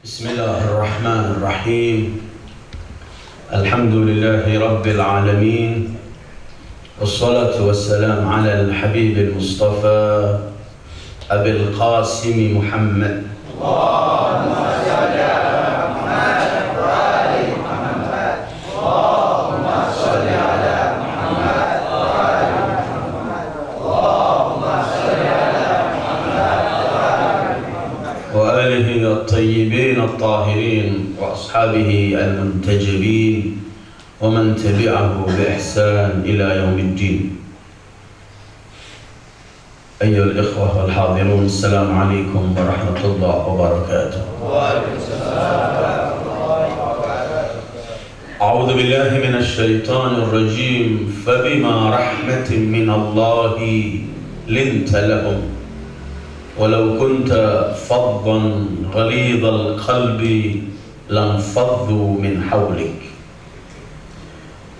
Bismillahirrahmanirrahim. Alhamdulillahi Rabbil Alamin. Wassalatu wassalamu ala al-Habib al-Mustafa Abil Qasim Muhammad. Allahumma salli ala Muhammad wa ali Muhammad. Allahumma salli ala Muhammad wa ali Muhammad. Allahumma salli ala Muhammad wa ali Muhammad. Wa alihi at-tayyibin at-tahirin wa ashabihi al-muntajibin wa man tabi'ahu bi ihsan ila yaumiddin. Ayyuhal ikhwah wal hadirun, assalamu alaikum warahmatullahi wabarakatuh. A'udzu billahi minasy syaithanir rajim. Fabima rahmatin minallahi linta lahum walau kunta faddan ghalidhal qalbi lanfaddu min hawlik.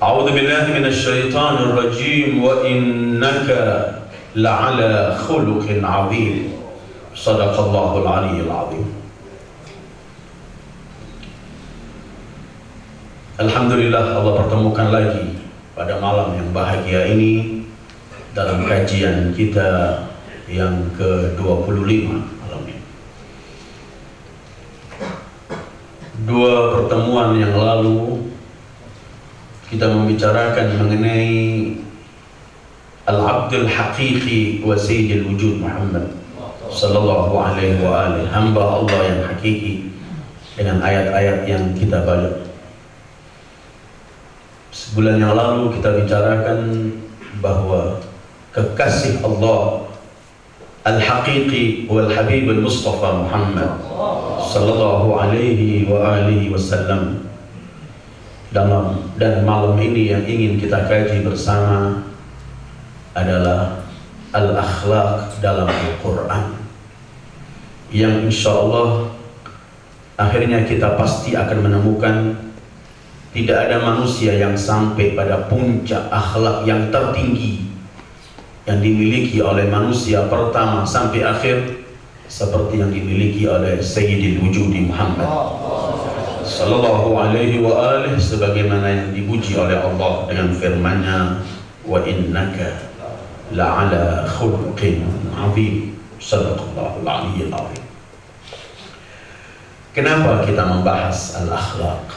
A'udzu billahi minasy syaithanir rajim. Wa innaka la'ala khuluqin 'azim. Shadaqallahul 'aliyyul 'azim. Alhamdulillah, Allah pertemukan lagi pada malam yang bahagia ini dalam kajian kita yang ke-25 malam ini. Dua pertemuan yang lalu kita membicarakan mengenai Al-Abdul Haqiqi wa Sayyidil Wujud Muhammad sallallahu alaihi wa alihi, hamba Allah yang hakiki, dengan ayat-ayat yang kita baca. Sebulan yang lalu kita bicarakan bahwa kekasih Allah Al-Haqiqi wal Habib al-Mustafa Muhammad sallallahu alaihi wa alihi wasallam, dan malam ini yang ingin kita kaji bersama adalah al-akhlaq dalam Al-Quran, yang insya Allah akhirnya kita pasti akan menemukan tidak ada manusia yang sampai pada puncak akhlak yang tertinggi yang dimiliki oleh manusia pertama sampai akhir seperti yang dimiliki oleh Sayyidil Wujudi Muhammad sallallahu alaihi wa alihi, sebagaimana yang dipuji oleh Allah dengan firman-Nya, wa innaka la'ala khuluqin 'azim. Shadaqallahul 'aliyyul 'azim. Kenapa kita membahas al-akhlaq?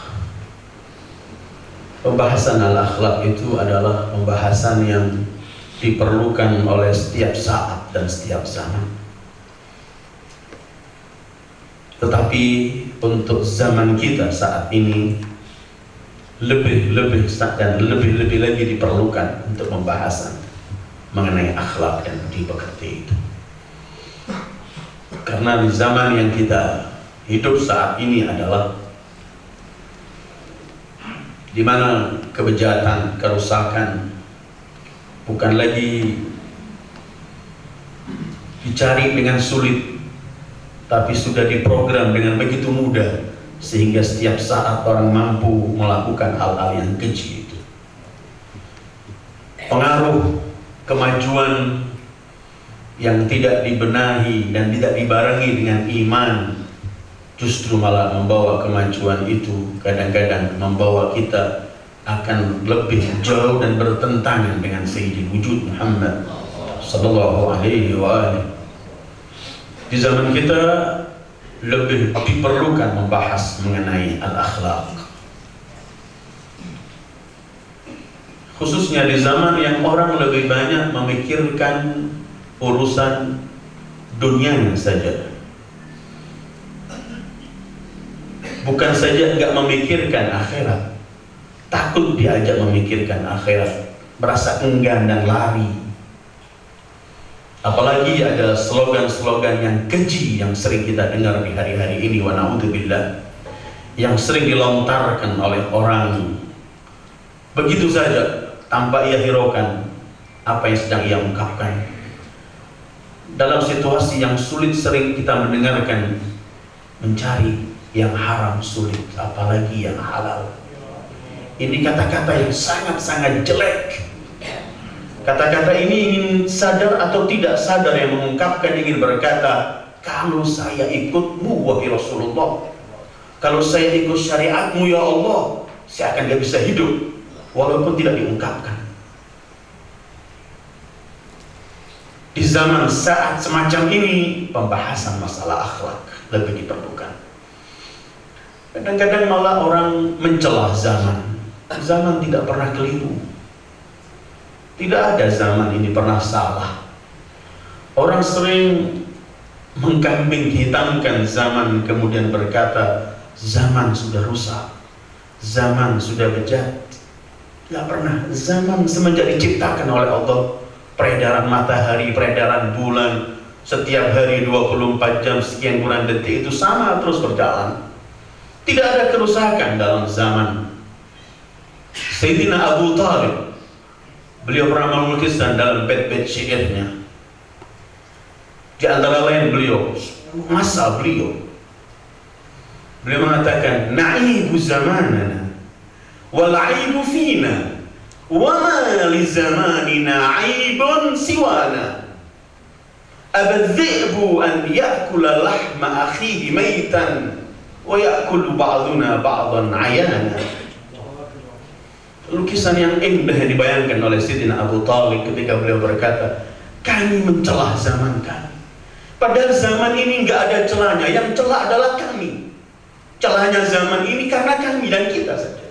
Pembahasan al-akhlaq itu adalah pembahasan yang diperlukan oleh setiap saat dan setiap zaman. Tetapi untuk zaman kita saat ini lebih lagi diperlukan untuk pembahasan mengenai akhlak yang dipekerti itu. Karena di zaman yang kita hidup saat ini adalah di mana kebejatan, kerusakan bukan lagi dicari dengan sulit, tapi sudah diprogram dengan begitu mudah sehingga setiap saat orang mampu melakukan hal-hal yang keji itu. Pengaruh kemajuan yang tidak dibenahi dan tidak dibarengi dengan iman justru malah membawa kemajuan itu kadang-kadang membawa kita akan lebih jauh dan bertentangan dengan Sayyidil Wujud Muhammad sallallahu alaihi wa alihi. Di zaman kita lebih diperlukan membahas mengenai al-akhlaq, khususnya di zaman yang orang lebih banyak memikirkan urusan dunianya saja. Bukan saja enggak memikirkan akhirat, takut diajak memikirkan akhirat, merasa enggan dan lari. Apalagi ada slogan-slogan yang keji yang sering kita dengar di hari-hari ini, wa na'udzubillah, yang sering dilontarkan oleh orang begitu saja tanpa ia hiraukan apa yang sedang ia ungkapkan. Dalam situasi yang sulit sering kita mendengarkan mencari yang haram sulit, apalagi yang halal. Ini kata-kata yang sangat-sangat jelek. Kata-kata ini ingin sadar atau tidak sadar yang mengungkapkan ingin berkata, kalau saya ikutmu wahai Rasulullah, Kalau saya ikut syariatmu ya Allah, saya akan gak bisa hidup, walaupun tidak diungkapkan. Di zaman saat semacam ini, pembahasan masalah akhlak lebih diperlukan. Kadang-kadang malah orang mencelah zaman. Zaman tidak pernah keliru. Tidak ada zaman ini pernah salah. Orang sering mengkambing hitamkan zaman, kemudian berkata zaman sudah rusak, zaman sudah bejat. Tidak pernah. Zaman semenjak diciptakan oleh Allah, peredaran matahari, peredaran bulan, setiap hari 24 jam sekian kurang detik itu sama terus berjalan. Tidak ada kerusakan dalam zaman. Sayyidina Abu Talib, beliau pernah melukiskan dalam bait-bait syairnya. Di antara lain beliau mengatakan, na'ibu zamanana wal 'aibu fina wa ma li zamanina 'aibun siwana. Abadh-dhi'bu an ya'kula lahma akhihi maitan wa ya'kulu ba'duna ba'dan 'ayana. Lukisan yang indah yang dibayangkan oleh Sayyidina Abu Talib ketika beliau berkata, kami mencelah zaman kami, padahal zaman ini nggak ada celahnya, yang celah adalah kami. Celahnya zaman ini karena kami dan kita saja.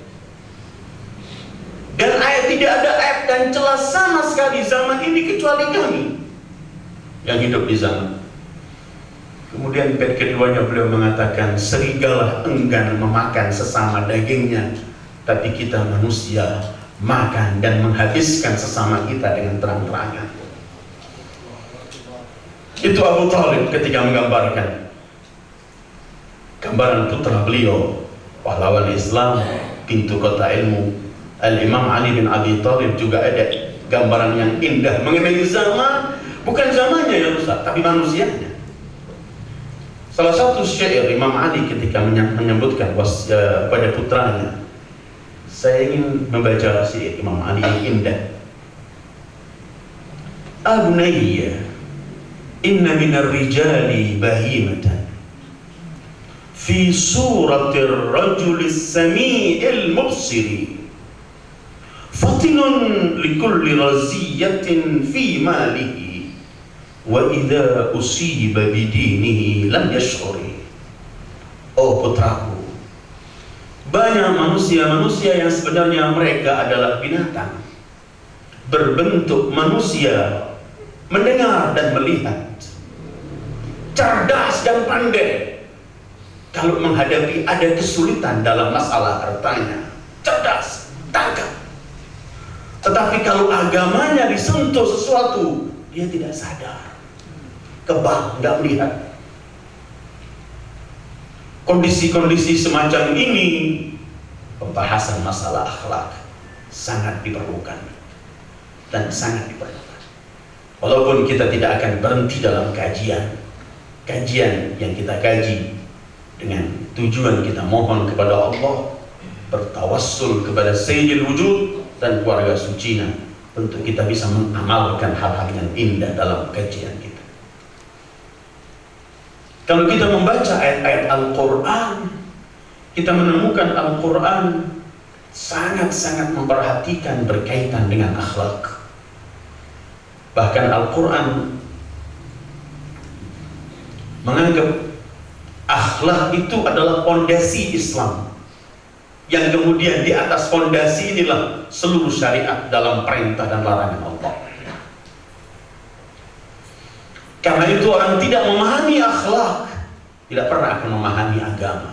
Dan tidak ada aib dan celah sama sekali zaman ini kecuali kami yang hidup di zaman. Kemudian bait keduanya beliau mengatakan, serigala enggan memakan sesama dagingnya, tapi kita manusia makan dan menghabiskan sesama kita dengan terang-terangan. Itu Abu Talib ketika menggambarkan gambaran putra beliau, pahlawan Islam, pintu kota ilmu, Al-Imam Ali bin Abi Thalib. Juga ada gambaran yang indah mengenai zaman, bukan zamannya yang rusak, tapi manusianya. Salah satu syair Imam Ali ketika menyebutkan pada putranya, saya ingin membaca syair Imam Ali yang indah. Abnayya, inna minar rijali bahimatan fi suratir rajulis sami'il mubsiri fatinun likulli raziyatin fi malihi wa idha usiba bidinihi lam yash'uri. Oh putraku, banyak manusia-manusia yang sebenarnya mereka adalah binatang, berbentuk manusia, mendengar dan melihat, cerdas dan pandai. Kalau menghadapi ada kesulitan dalam masalah hartanya, cerdas, tangkap. Tetapi kalau agamanya disentuh sesuatu, dia tidak sadar, kebal, nggak melihat. Kondisi-kondisi semacam ini, pembahasan masalah akhlak sangat diperlukan dan sangat diperlukan. Walaupun kita tidak akan berhenti dalam kajian yang kita kaji dengan tujuan kita mohon kepada Allah, bertawassul kepada Sayyidil Wujud dan keluarga sucinya, untuk kita bisa mengamalkan hal-hal yang indah dalam kajian kita. Kalau kita membaca ayat-ayat Al-Quran, kita menemukan Al-Quran sangat-sangat memperhatikan berkaitan dengan akhlak. Bahkan Al-Quran menganggap akhlak itu adalah fondasi Islam, yang kemudian di atas fondasi inilah seluruh syariat dalam perintah dan larangan Allah. Karena itu orang tidak memahami akhlak, tidak pernah akan memahami agama.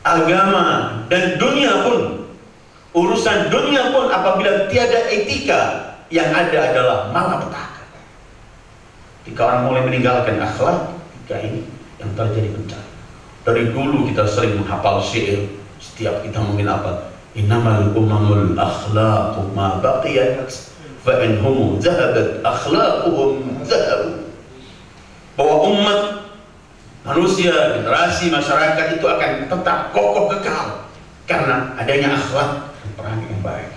Agama dan dunia pun, urusan dunia pun apabila tiada etika, yang ada adalah malapetaka. Jika orang mulai meninggalkan akhlak, jika ini yang terjadi bencana. Dari dulu kita sering menghafal syair, setiap kita mungkin apa, innamal umamul akhlaqu ma baqiyat fa inhum zahabat akhlaquhum zahabu. Bahwa umat manusia, generasi masyarakat itu akan tetap kokoh kekal karena adanya akhlak dan peran yang baik.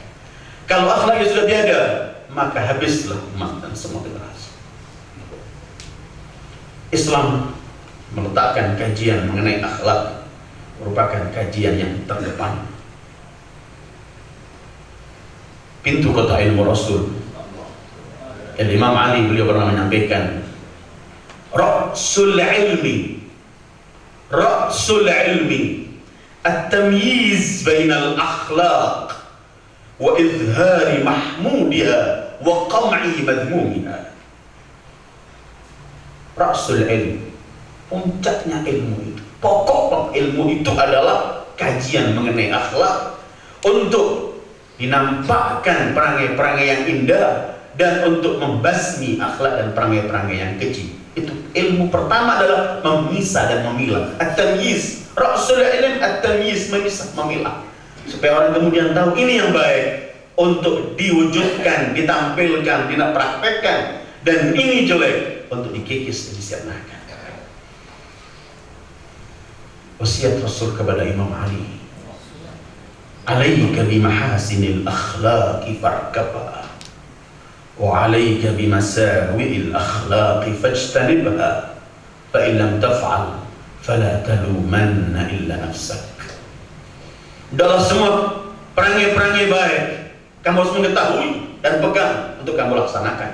Kalau akhlaknya sudah tiada, maka habislah umat dan semua generasi. Islam meletakkan kajian mengenai akhlak merupakan kajian yang terdepan. Pintu kota ilmu Rasul. Imam Ali beliau pernah menyampaikan, Ra'sul ilmi at-tamyiz bainal akhlaq wa izhari mahmudiha wa qam'i madmumiha. Ra'sul ilmi, puncaknya ilmu itu, pokok ilmu itu adalah kajian mengenai akhlak untuk dinampakkan perangai-perangai yang indah dan untuk membasmi akhlak dan perangai-perangai yang keji. Itu ilmu pertama adalah memisah dan memilah. At-tamyiz, Ra'sul ilm at-tamyiz, memisah, memilah. Supaya orang kemudian tahu ini yang baik untuk diwujudkan, ditampilkan, dipraktekkan, dan ini jelek untuk dikikis dan disirnakan. Wasiat Rasul kepada Imam Ali, alaika bimahasinil akhlaqi farkabha wa alaika bimasawi'il akhlaqi fajtanibha fa in lam taf'al fala talumanna illa nafsak. Dalam semua perangai-perangai baik kamu harus mengetahui dan pegang untuk kamu laksanakan,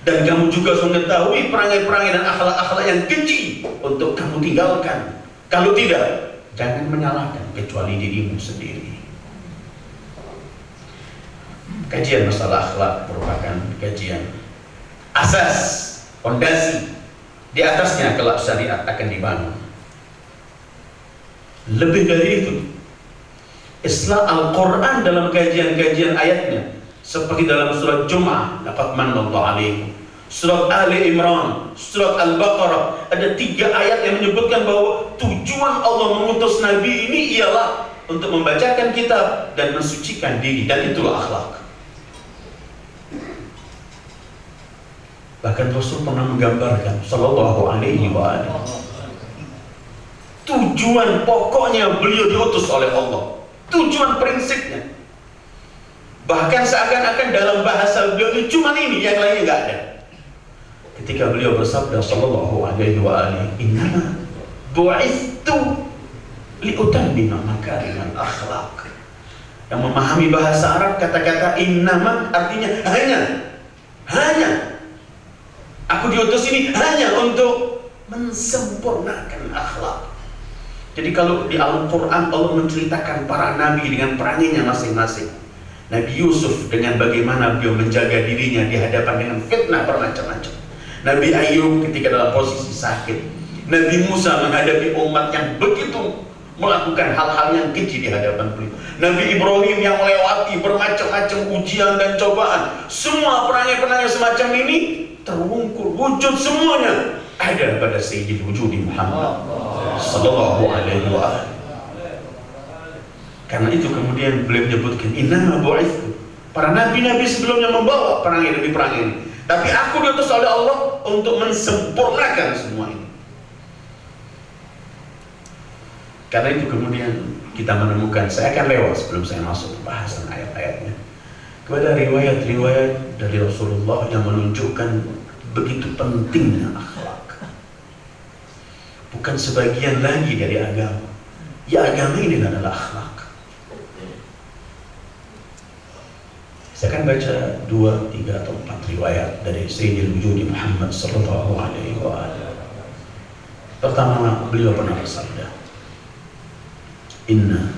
dan kamu juga harus mengetahui perangai-perangai dan akhlak-akhlak yang keji untuk kamu tinggalkan. Kalau tidak, jangan menyalahkan kecuali dirimu sendiri. Kajian masalah akhlak merupakan kajian asas, fondasi. Di atasnya kelak syariat akan dibangun. Lebih dari itu, Islam Al-Quran dalam kajian-kajian ayatnya, seperti dalam surat Jum'ah, laqad manallahu alaikum, surat Ali Imran, surat Al-Baqarah, ada 3 ayat yang menyebutkan bahwa tujuan Allah mengutus Nabi ini ialah untuk membacakan kitab dan mensucikan diri, dan itulah akhlak. Bahkan Rasul pernah menggambarkan sallallahu alaihi wa alihi, tujuan pokoknya beliau diutus oleh Allah, tujuan prinsipnya. Bahkan seakan-akan dalam bahasa beliau ini cuma ini, yang lainnya nggak ada. Ketika beliau bersabda sallallahu alaihi wa alihi, innama bu'ithtu liutammima makarimal akhlaq. Yang memahami bahasa Arab, kata-kata innama artinya hanya. Aku diutus ini hanya untuk mensempurnakan akhlak. Jadi kalau di Al-Quran Allah menceritakan para nabi dengan perangainya masing-masing. Nabi Yusuf dengan bagaimana beliau menjaga dirinya di hadapan dengan fitnah bermacam-macam. Nabi Ayub ketika dalam posisi sakit. Nabi Musa menghadapi umat yang begitu melakukan hal-hal yang keji di hadapan beliau. Nabi Ibrahim yang melewati bermacam-macam ujian dan cobaan. Semua perangai-perangai semacam ini terwungkul, wujud semuanya ada pada Sayyidil Wujudi Muhammad sallallahu alaihi wa sallam. Karena itu kemudian beliau menyebutkan innama bu'ithtu. Para nabi-nabi sebelumnya membawa perangai demi perangai ini, tapi aku diutus oleh Allah untuk mensempurnakan semua ini. Karena itu kemudian kita menemukan, saya akan lewat sebelum saya masuk ke bahasan ayat-ayatnya, kepada riwayat-riwayat dari Rasulullah yang menunjukkan begitu pentingnya akhlak. Bukan sebagian lagi dari agama. Ya, agama ini adalah akhlak. Saya akan baca 2, 3, atau 4 riwayat dari Sayyidil Wujudi Muhammad sallallahu alaihi wa sallam. Pertama, beliau pernah bersabda, inna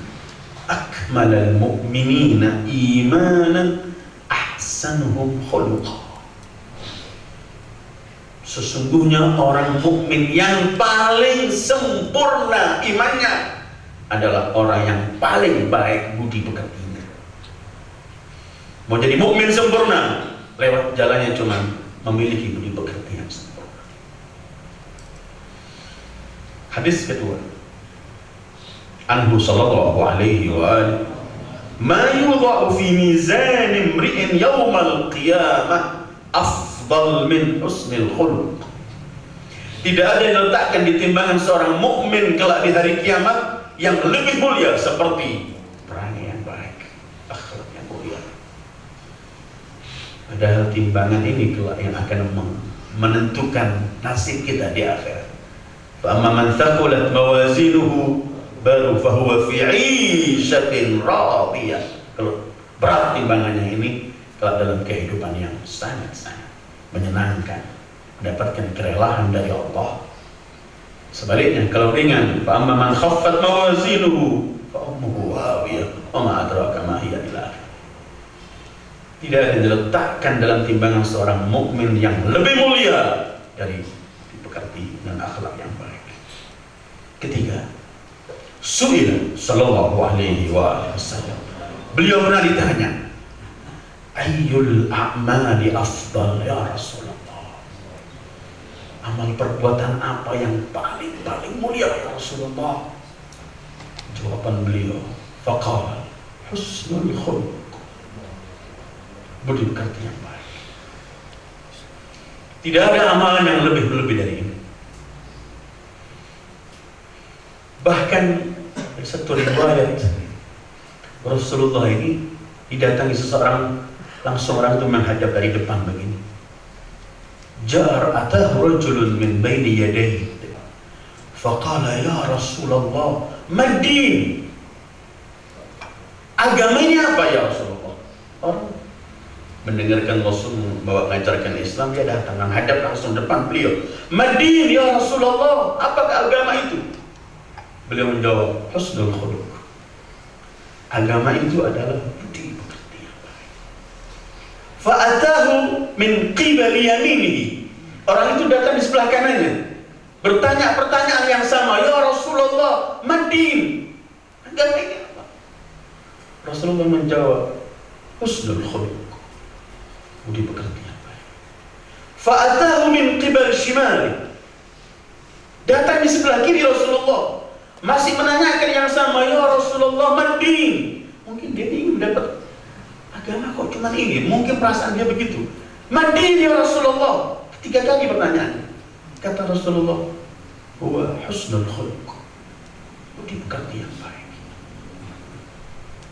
akmalal mu'minina imanan ahsanuhum khuluqa. Sesungguhnya orang mukmin yang paling sempurna imannya adalah orang yang paling baik budi pekertinya. Mau jadi mukmin sempurna, lewat jalannya cuma memiliki budi pekerti yang sempurna. Hadis kedua, anhu sallallahu alaihi wa alihi, ma yudha'u fi mizan imri'in yawmal qiyamah afdal min husnil khuluq. Tidak ada yang letakkan di timbangan seorang mukmin kelak di hari kiamat yang lebih mulia seperti perangai yang baik, akhlak yang mulia. Padahal timbangan ini kelak yang akan menentukan nasib kita di akhirat. Fa amma man thaqulat mawazinuhu baru fahuwa fi 'ishatin radiyah. Kalau berat timbangannya ini, kalau dalam kehidupan yang sangat-sangat menyenangkan, mendapatkan kerelaan dari Allah. Sebaliknya kalau ringan, fa amma man khaffat mawazinuhu fa ummuhu hawiyah wa ma adraka ma hiya ila akhir. Tidak ada diletakkan dalam timbangan seorang mukmin yang lebih mulia dari dipekerti dengan akhlak yang baik. Ketiga, Su'ila sallallahu alaihi wasallam, beliau pernah ditanya, ayyul a'mali afdal ya Rasulullah, amal perbuatan apa yang paling mulia ya Rasulullah? Jawaban beliau, faqala husnul khuluq, budi pekerti yang baik. Tidak ada amalan yang lebih dari ini. Bahkan satu riwayat, Rasulullah ini didatangi seseorang, langsung orang itu menghadap dari depan begini. Jar atahu rajulun min baini yadayhi faqala ya Rasulullah mad-din, agamanya apa ya Rasulullah? Orang mendengarkan Rasul membawa mengajarkan Islam, dia datang menghadap langsung depan beliau. Mad-din ya Rasulullah, apakah agama itu? Beliau menjawab, husnul khuluq, agama itu adalah budi pekerti yang baik. Fa'atahu min qibali yaminihi, orang itu datang di sebelah kanannya, bertanya pertanyaan yang sama, ya Rasulullah mad-din, agama ini apa? Rasulullah menjawab, husnul khuluq, budi pekerti yang baik. Fa'atahu min qibal shimali, datang di sebelah kiri Rasulullah, masih menanyakan yang sama, ya Rasulullah mad-din. Mungkin dia ingin mendapat agama kok cuma ini, mungkin perasaan dia begitu. Mad-din ya Rasulullah, ketiga kali pertanyaan. Kata Rasulullah, huwa husnul khuluq, budi pekerti yang baik.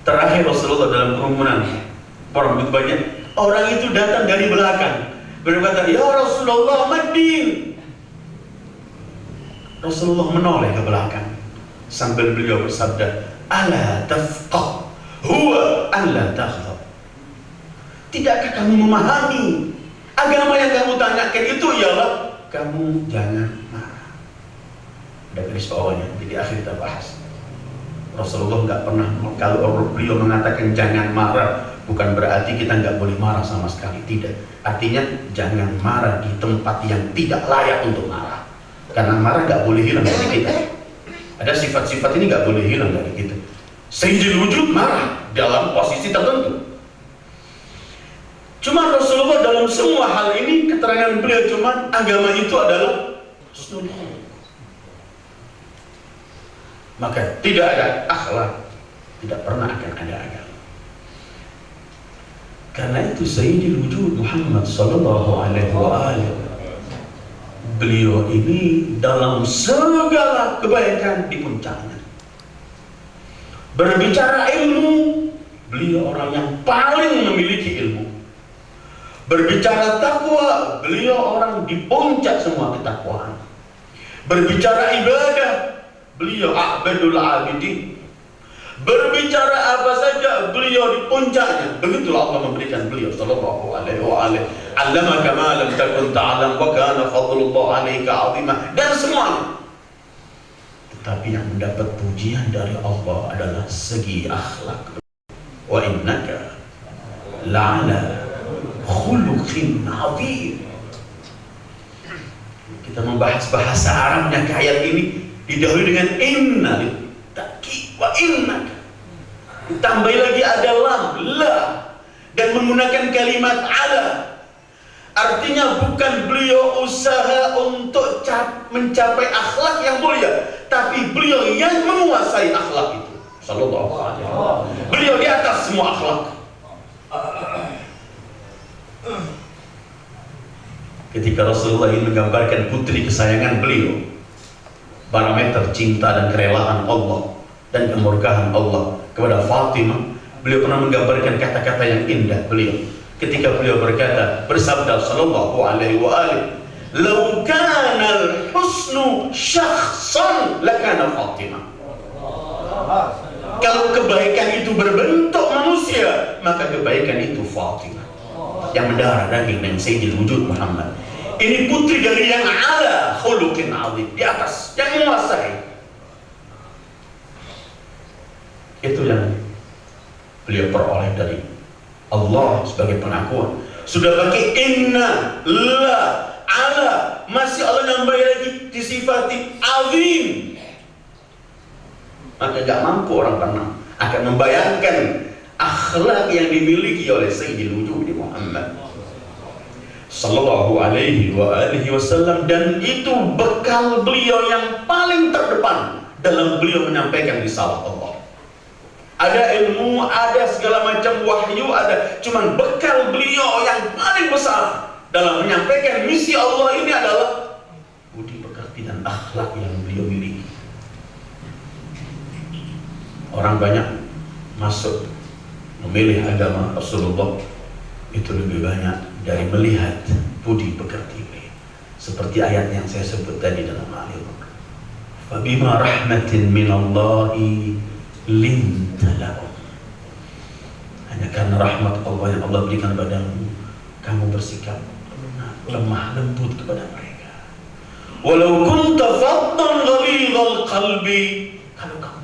Terakhir Rasulullah dalam kerumunan orang begitu banyak, orang itu datang dari belakang berkata, ya Rasulullah mad-din. Rasulullah menoleh ke belakang sambil beliau bersabda, ala tafqah huwa alla taghdab, tidakkah kamu memahami agama yang kamu tanyakan itu ialah kamu jangan marah. Ada garis bawahnya, jadi akhir kita bahas. Rasulullah nggak pernah, kalau beliau mengatakan jangan marah, bukan berarti kita nggak boleh marah sama sekali, tidak. Artinya jangan marah di tempat yang tidak layak untuk marah, karena marah nggak boleh hilang dari kita. Ada sifat-sifat ini nggak boleh hilang dari kita. Sayyidul wujud marah dalam posisi tertentu. Cuma Rasulullah dalam semua hal ini, keterangan beliau cuma agama itu adalah husnul khuluq. Maka tidak ada akhlak, tidak pernah akan ada agama. Karena itu Sayyidul wujud Muhammad sallallahu alaihi wasallam, beliau ini dalam segala kebaikan di puncaknya. Berbicara ilmu, beliau orang yang paling memiliki ilmu. Berbicara takwa, beliau orang di puncak semua ketakwaan. Berbicara ibadah, beliau a'badul abidin. Berbicara apa saja, beliau di puncaknya. Begitulah Allah memberikan beliau sallallahu alaihi wa alihi, 'allamaka ma lam takun ta'lam wa kana fadlullah 'alaika 'azima, dan semuanya. Tetapi yang mendapat pujian dari Allah adalah segi akhlak. Wa innaka la'ala khuluqin 'azim. Kita membahas bahasa Arabnya ke ayat ini didahului dengan inna littaqi wa innaka, ditambah lagi ada lam, la, dan menggunakan kalimat ala. Artinya bukan beliau usaha untuk mencapai akhlak yang mulia, tapi beliau yang menguasai akhlak itu sallallahu alaihi wasallam. Beliau di atas semua akhlak. Ketika Rasulullah ingin menggambarkan putri kesayangan beliau, parameter cinta dan kerelaan Allah dan kemurkaan Allah kepada Fatimah, beliau pernah menggambarkan kata-kata yang indah beliau ketika beliau berkata, bersabda sallallahu alaihi wa alihi, "Law kana al-husnu syakhsan lakana Fatimah." Kalau kebaikan itu berbentuk manusia, maka kebaikan itu Fatimah yang mendarah daging dengan Sayyidil Wujud Muhammad. Ini putri dari yang ala khuluqin azim, di atas, yang menguasai. Itu yang beliau peroleh dari Allah sebagai pengakuan. Sudah pakai inna la ala, masih Allah nambah lagi disifati azim. Maka gak mampu orang pernah akan membayangkan akhlak yang dimiliki oleh Sayyidil Wujud Muhammad sallallahu alaihi wasallam, dan itu bekal beliau yang paling terdepan dalam beliau menyampaikan risalah Allah. Ada ilmu, ada segala macam wahyu, ada, cuman bekal beliau yang paling besar dalam menyampaikan misi Allah ini adalah budi pekerti dan akhlak yang beliau miliki. Orang banyak masuk memilih agama Rasulullah itu lebih banyak dari melihat budi pekerti beliau. Seperti ayat yang saya sebut tadi dalam Al-Qur'an. Fabima rahmatin minallahi linta lahum. Hanya karena rahmat Allah yang Allah berikan padamu, kamu bersikap lemah lembut kepada mereka. Walau kunta faddan ghalidhal qalbi, kalau kamu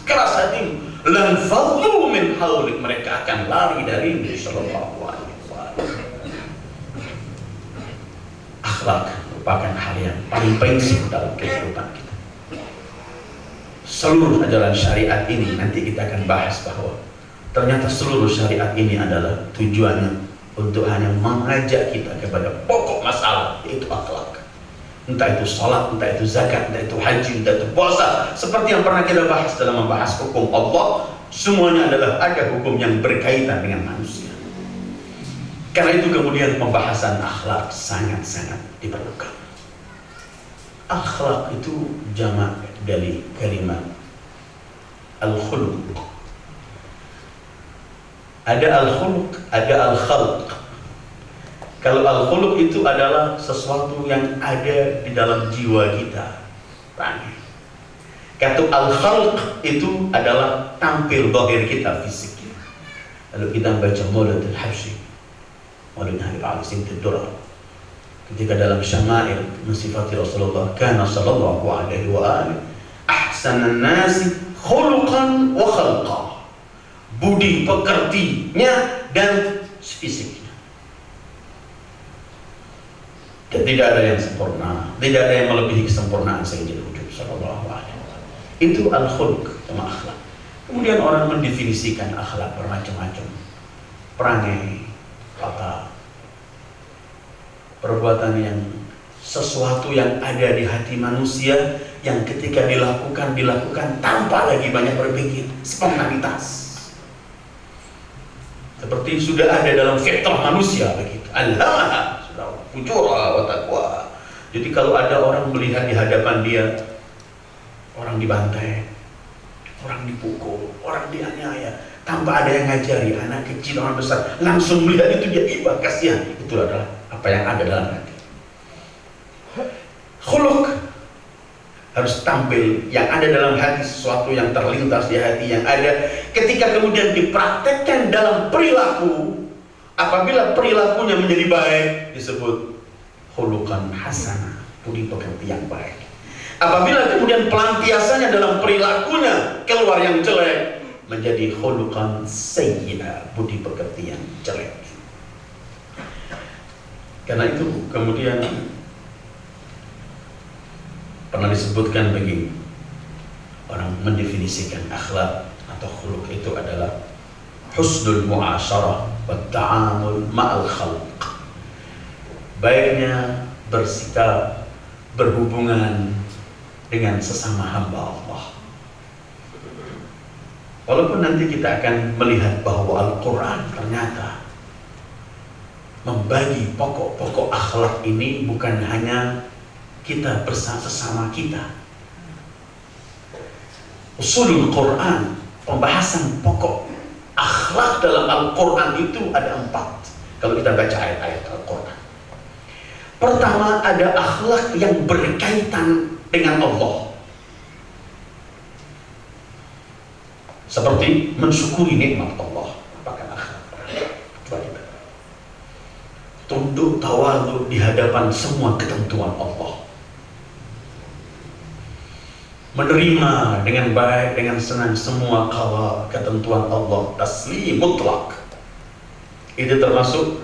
keras hatimu, lan fadlu min haulik, mereka akan lari dari Nabi sallallahu alaihi wasallam. Akhlak merupakan hal yang paling prinsip dalam kehidupan kita. Seluruh ajaran syariat ini, nanti kita akan bahas bahwa ternyata seluruh syariat ini adalah tujuannya untuk hanya mengajak kita kepada pokok masalah, yaitu akhlak. Entah itu salat, entah itu zakat, entah itu haji, entah itu puasa. Seperti yang pernah kita bahas dalam membahas hukum Allah, semuanya adalah ada hukum yang berkaitan dengan manusia. Karena itu kemudian pembahasan akhlak sangat-sangat diperlukan. Akhlak itu jamak dari kalimat al-khuluq. Ada al-khuluq, ada al-khalq. Kalau al-khuluq itu adalah sesuatu yang ada di dalam jiwa kita. Kata al-khalq itu adalah tampil zahir kita, fisik kita. Lalu kita baca Maulid al-Habsyi, Maulid Habib Ali Simtud Durrah, ketika dalam syama'il mensifati Rasulullah, kana sallallahu alaihi wa alihi ahsanan nasi khuluqan wa khalqa, budi pekertinya dan fisiknya. Dan tidak ada yang sempurna, tidak ada yang melebihi kesempurnaan Sayyidil Wujud sallallahu alaihi wasallam. Itu al-khuluq sama akhlak. Kemudian orang mendefinisikan akhlak bermacam-macam. Perangai, kata, perbuatan yang sesuatu yang ada di hati manusia yang ketika dilakukan tanpa lagi banyak berpikir, spontanitas. Seperti sudah ada dalam fitrah manusia begitu. Allah fujura wa taqwa. Jadi kalau ada orang melihat di hadapan dia orang dibantai, orang dipukul, orang dianiaya, tanpa ada yang ngajari, anak kecil, orang besar, langsung melihat itu dia iba, kasihan. Itu adalah apa yang ada dalam hati. Khuluq harus tampil yang ada dalam hati, sesuatu yang terlintas di hati yang ada, ketika kemudian dipraktekkan dalam perilaku. Apabila perilakunya menjadi baik, disebut khuluqan hasanah, budi pekerti yang baik. Apabila kemudian pelampiasannya dalam perilakunya keluar yang jelek, menjadi khuluqan sayyi'ah, budi pekerti yang jelek. Karena itu kemudian pernah disebutkan bagi orang mendefinisikan akhlak atau khuluq itu adalah husnul mu'asyarah wa ta'amul ma'al khalq, baiknya bersikap, berhubungan dengan sesama hamba Allah. Walaupun nanti kita akan melihat bahwa Al-Quran ternyata membagi pokok-pokok akhlak ini bukan hanya kita bersama kita. Usulul Quran, pembahasan pokok akhlak dalam Al-Quran itu ada 4. Kalau kita baca ayat-ayat Al-Quran, pertama ada akhlak yang berkaitan dengan Allah. seperti mensyukuri nikmat Allah. Bahkan akhlak tunduk tawadhu di hadapan semua ketentuan Allah, menerima dengan baik, dengan senang semua ketentuan Allah, taslim mutlak. Itu termasuk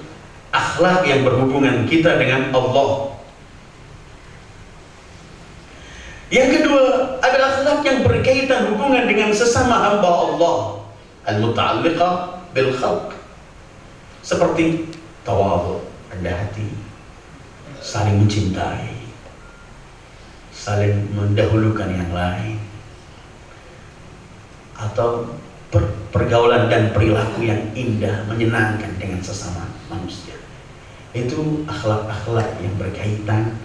akhlak yang berhubungan kita dengan Allah. Yang kedua adalah akhlak yang berkaitan hubungan dengan sesama hamba Allah, al-muta'alliqah bil khalq, seperti tawadhu, rendah hati, saling mencintai, saling mendahulukan yang lain, atau pergaulan dan perilaku yang indah, menyenangkan dengan sesama manusia. Itu akhlak-akhlak yang berkaitan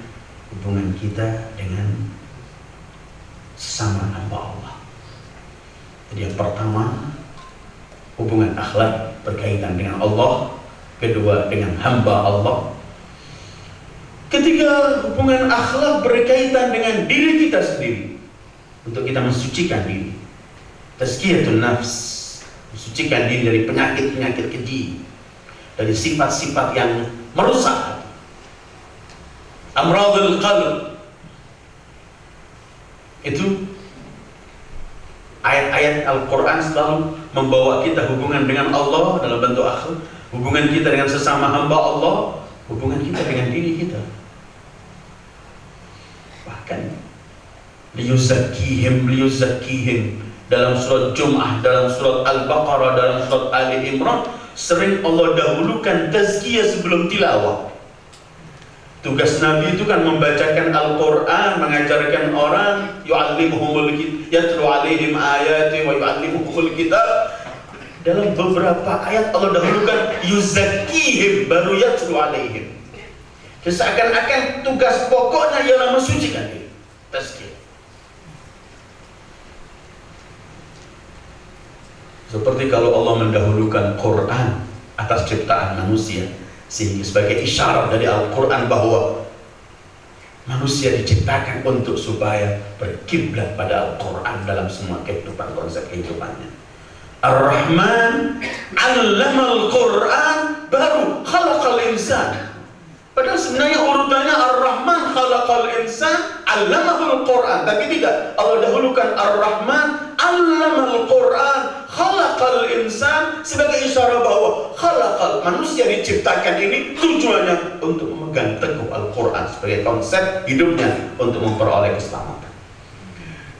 hubungan kita dengan sesama hamba Allah. Jadi yang pertama, hubungan akhlak berkaitan dengan Allah. Kedua, dengan hamba Allah. Ketiga, hubungan akhlak berkaitan dengan diri kita sendiri, untuk kita mensucikan diri, tazkiyatun nafs, mensucikan diri dari penyakit-penyakit keji, dari sifat-sifat yang merusak, amradul qalb. Itu ayat-ayat Al-Quran selalu membawa kita hubungan dengan Allah dalam bentuk akhlak, hubungan kita dengan sesama hamba Allah, hubungan kita dengan diri kita. Bahkan liyuzakkihim dalam surat Jum'ah, dalam surat Al-Baqarah, dalam surat Ali Imran, sering Allah dahulukan tazkiyah sebelum tilawah. Tugas Nabi itu kan membacakan Al-Quran, mengajarkan orang, yatlu alaihim ayati wa yu'allimuhumul kitab. Dalam beberapa ayat Allah dahulukan yuzakkihim, baru yatlu alaihim. Seakan-akan tugas pokoknya ialah mensucikan diri, tazkiyah. Seperti kalau Allah mendahulukan Quran atas ciptaan manusia, sehingga sebagai isyarat dari Al-Quran bahwa manusia diciptakan untuk supaya berkiblat pada Al-Quran dalam semua kehidupan, konsep kehidupannya. Ar-Rahman 'allamal Quran, baru khalaqal insan. Padahal sebenarnya urutannya Ar-Rahman khalaqal insan, 'allamahul Quran. Tapi tidak, Allah dahulukan Ar-Rahman 'allamal Quran, khalaqal insan, sebagai isyarat bahwa khalaqal, manusia diciptakan ini tujuannya untuk memegang teguh Al-Quran sebagai konsep hidupnya untuk memperoleh keselamatan.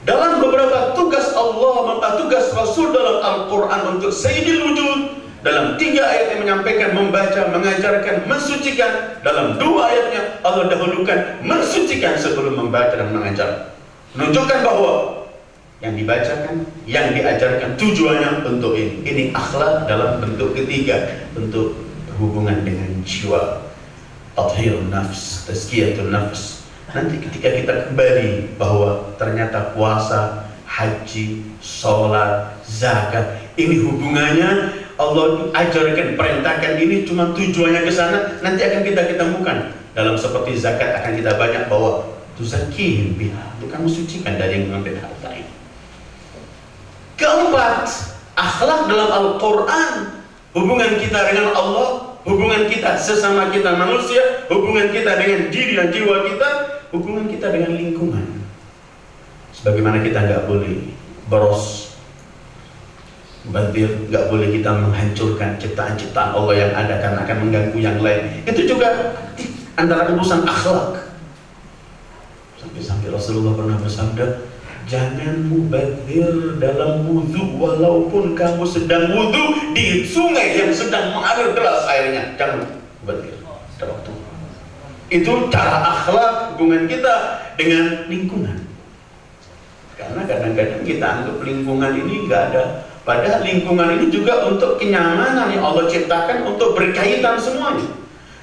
Dalam beberapa tugas Allah, tugas Rasul dalam Al-Quran untuk Sayyidil Wujud, dalam 3 ayat yang menyampaikan, membaca, mengajarkan, mensucikan. Dalam 2 ayatnya Allah dahulukan mensucikan sebelum membaca dan mengajar, menunjukkan bahwa yang dibacakan, yang diajarkan tujuannya untuk ini. Ini akhlak dalam bentuk ketiga, bentuk berhubungan dengan jiwa, tathhirun nafs, tazkiyatun nafs. Nanti ketika kita kembali bahwa ternyata puasa, haji, sholat, zakat, ini hubungannya Allah ajarkan, perintahkan, ini cuma tujuannya ke sana. Nanti akan kita ketemukan dalam seperti zakat, akan kita banyak bahwa tuzakkihim biha, itu kamu sucikan dari yang mengambil harta ini. Keempat, akhlak dalam Al-Quran, hubungan kita dengan Allah, hubungan kita sesama kita manusia, hubungan kita dengan diri dan jiwa kita, hubungan kita dengan lingkungan. Sebagaimana kita nggak boleh boros, badir, nggak boleh kita menghancurkan ciptaan-ciptaan Allah yang ada karena akan mengganggu yang lain. Itu juga antara urusan akhlak. Sampai-sampai Rasulullah pernah bersabda, jangan mubadir dalam wudhu, walaupun kamu sedang wudhu di sungai yang sedang mengalir deras airnya, jangan mubadir pada waktu. Itu cara akhlak hubungan kita dengan lingkungan. Karena kadang-kadang kita anggap lingkungan ini nggak ada, padahal lingkungan ini juga untuk kenyamanan yang Allah ciptakan, untuk berkaitan semuanya.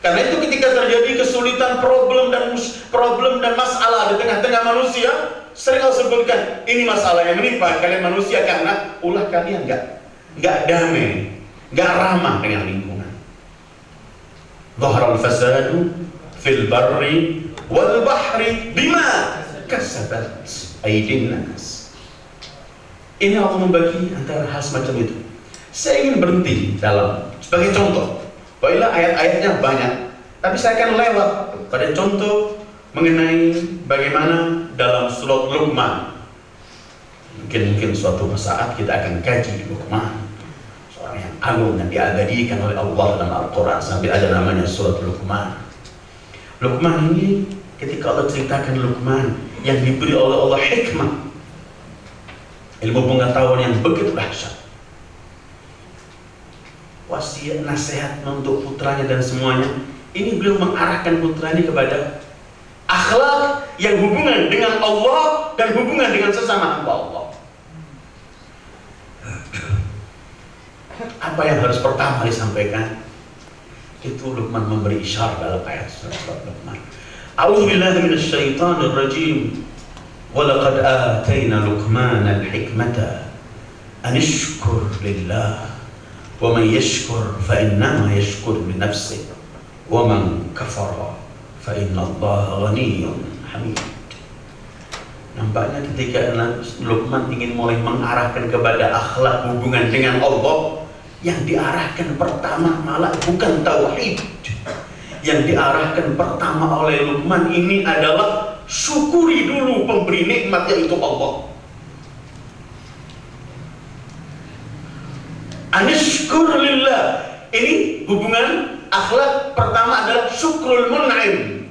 Karena itu ketika terjadi kesulitan, problem dan masalah di tengah-tengah manusia, sering Allah sebutkan, ini masalah yang menimpa kalian manusia karena ulah kalian nggak damai, nggak ramah dengan lingkungan. Dhaharal fasadu fil barri wal bahri bima kasabat aydin nas. Ini Allah membagi antara hal semacam itu. Saya ingin berhenti dalam sebagai contoh. Baiklah, ayat-ayatnya banyak, tapi saya akan lewat pada contoh mengenai bagaimana dalam surat Luqman. Mungkin suatu saat kita akan kaji Luqman, seorang yang agung dan diabadikan oleh Allah dalam Al-Quran sampai ada namanya surat Luqman. Luqman ini ketika Allah ceritakan Luqman yang diberi oleh Allah hikmah, ilmu pengetahuan yang begitu dahsyat, wasiat nasihat untuk putranya dan semuanya. Ini beliau mengarahkan putranya kepada akhlak yang hubungan dengan Allah dan hubungan dengan sesama hamba Allah. Apa yang harus pertama disampaikan? Itu Luqman memberi isyarat dalam ayat surat Luqman. A'udzubillahi minasyaitonir rajim. Walaqad atayna Luqmana al-hikmata an ishkur lillah wa man yashkur fa innama yashkur li nafsihi wa man kafara fa innallaha ghaniyyun hamid. Nampaknya ketika Luqman ingin mulai mengarahkan kepada akhlak hubungan dengan Allah, yang diarahkan pertama malah bukan tauhid. Yang diarahkan pertama oleh Luqman ini adalah syukuri dulu pemberi nikmat, yaitu Allah. Anishkur lillah. Ini hubungan akhlak pertama adalah syukrul mun'im.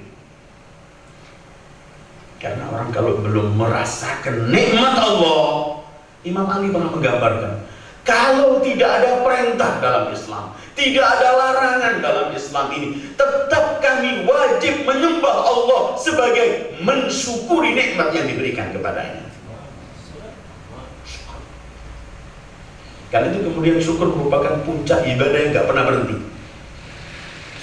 Karena orang kalau belum merasakan nikmat Allah, Imam Ali pernah menggambarkan, kalau tidak ada perintah dalam Islam, tidak ada larangan dalam Islam ini, tetap kami wajib menyembah Allah sebagai mensyukuri nikmat yang diberikan kepadanya. Karena itu kemudian syukur merupakan puncak ibadah yang gak pernah berhenti.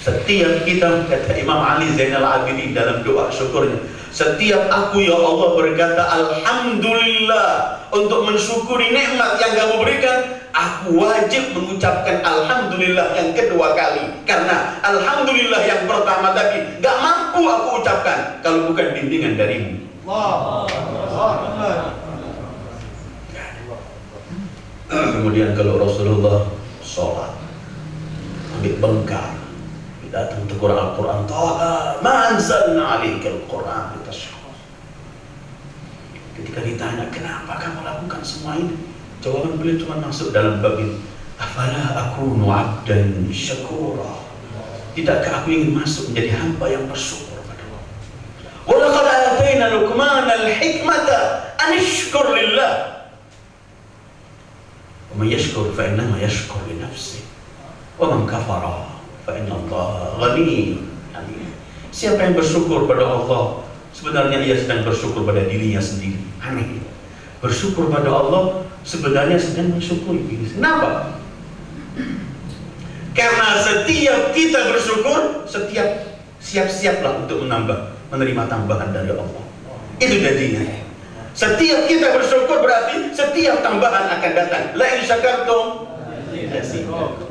Setiap kita, kata Imam Ali Zainal Abidin dalam doa syukurnya, setiap aku ya Allah berkata alhamdulillah untuk mensyukuri nikmat yang kamu berikan, aku wajib mengucapkan alhamdulillah yang kedua kali. Karena alhamdulillah yang pertama tadi gak mampu aku ucapkan kalau bukan bimbingan darimu. Kemudian kalau Rasulullah sholat ambil bengkar, datang ke Al-Quran, Taha ma anzalna 'alaikal Qur'an litashqa. Ketika ditanya kenapa kamu lakukan semua ini, jawaban beliau cuma masuk dalam bab ini, afala akunu 'abdan syakura. Tidakkah aku ingin masuk menjadi hamba yang bersyukur pada Allah? Wa laqad atayna Luqmana al-hikmata an ishkur lillah. Wa man yashkur fa innama yashkur li nafsihi wa man kafara fa innallaha ghaniyyun hamid. Siapa yang bersyukur pada Allah, sebenarnya ia sedang bersyukur pada dirinya sendiri. Aneh. Bersyukur pada Allah sebenarnya sedang mensyukuri diri. Kenapa? Karena setiap kita bersyukur, setiap siap-siaplah untuk menerima tambahan dari Allah. Itu jadinya. Setiap kita bersyukur berarti setiap tambahan akan datang. La in syakartum lazidakum.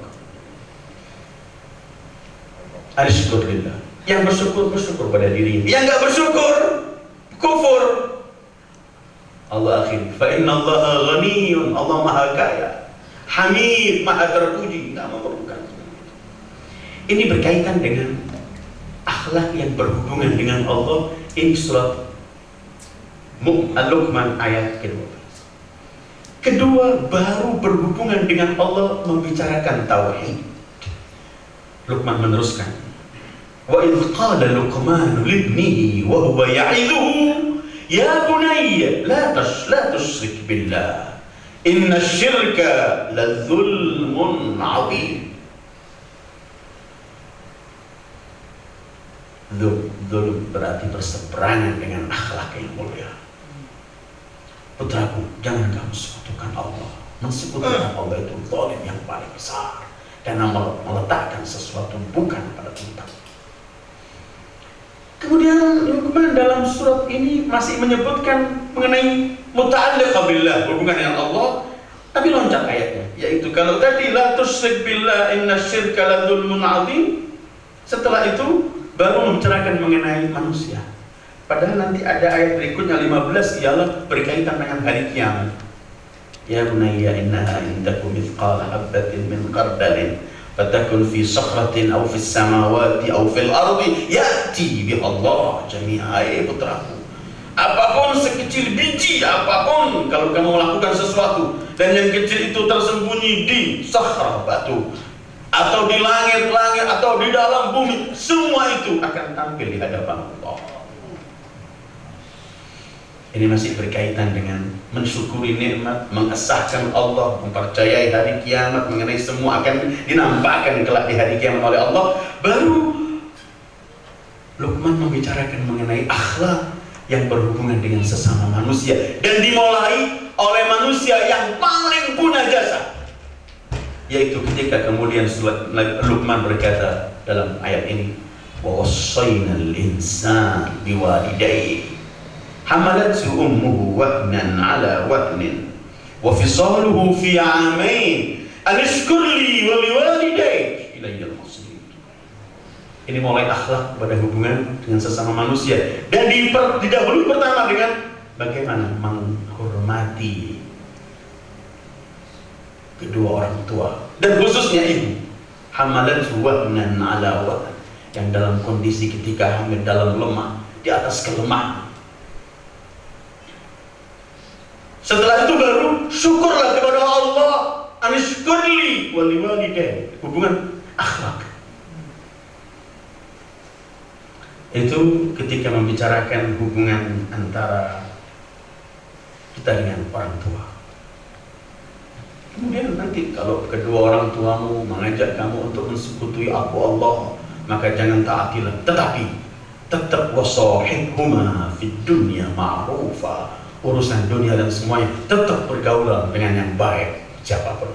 Alhamdulillah. Yang bersyukur pada dirinya. Yang enggak bersyukur kufur. Allah akhir. Fa innallaha ghaniyyun. Allah Maha Kaya. Hamid, Maha terpuji, enggak memerlukan. Ini berkaitan dengan akhlak yang berhubungan dengan Allah. Ini surat Al-Luqman ayat kedua. Kedua, baru berhubungan dengan Allah membicarakan tauhid. Luqman meneruskan, wa idh qala Luqman libnihi wa huwa ya'idhuhu ya bunayya la tusyrik billah inna syirka la zulmun 'adzim. Zulm berarti berseberangan dengan akhlak yang mulia. Putraku, jangan kamu sekutukan Allah. Mensekutukan Allah itu zalim yang paling besar, karena meletakkan sesuatu bukan pada tempat. Kemudian Luqman dalam surat ini masih menyebutkan mengenai muta'alliq billah, hubungan dengan Allah, tapi loncat ayatnya, yaitu kalau tadi la tusyrik billah inna syirka la zulmun 'adzim, setelah itu baru membicarakan mengenai manusia. Padahal nanti ada ayat berikutnya 15 ialah berkaitan dengan hari kiamat. Ya bunayya innaha in taku mithqala habatin min khardalin fatakun fi sakhratin aw fis samawati aw fil ardi ya'ti bi Allah jami'a. Putraku, apapun sekecil biji apapun, kalau kamu melakukan sesuatu dan yang kecil itu tersembunyi di sakhrah batu atau di langit-langit atau di dalam bumi, semua itu akan tampil di hadapan Allah. Ini masih berkaitan dengan mensyukuri nikmat, mengesahkan Allah, mempercayai hari kiamat, mengenai semua akan dinampakkan kelak di hari kiamat oleh Allah. Baru Luqman membicarakan mengenai akhlak yang berhubungan dengan sesama manusia, dan dimulai oleh manusia yang paling punya jasa, yaitu ketika kemudian Luqman berkata dalam ayat ini, wa wassaynal insana biwalidayhi hamalathu ummuhu wahnan ala wahnin wa fisaluhu fi 'amain an ishkur li wa liwalidayk ilayya al-masir. Ini mulai akhlak pada hubungan dengan sesama manusia, dan didahului pertama dengan bagaimana menghormati kedua orang tua, dan khususnya ibu. Hamalathu wahnan ala wahn, yang dalam kondisi ketika hamil dalam lemah, di atas kelemahan. Setelah itu baru syukurlah kepada Allah, anishkurli wali walidayk, hubungan akhlak. Itu ketika membicarakan hubungan antara kita dengan orang tua. Kemudian nanti kalau kedua orang tuamu mengajak kamu untuk mensekutuhi aku Allah, maka jangan taatilah, tetapi tetap wasahibhuma fid dunya ma'rufa. Urusan dunia dan semuanya tetap bergaulan dengan yang baik siapapun.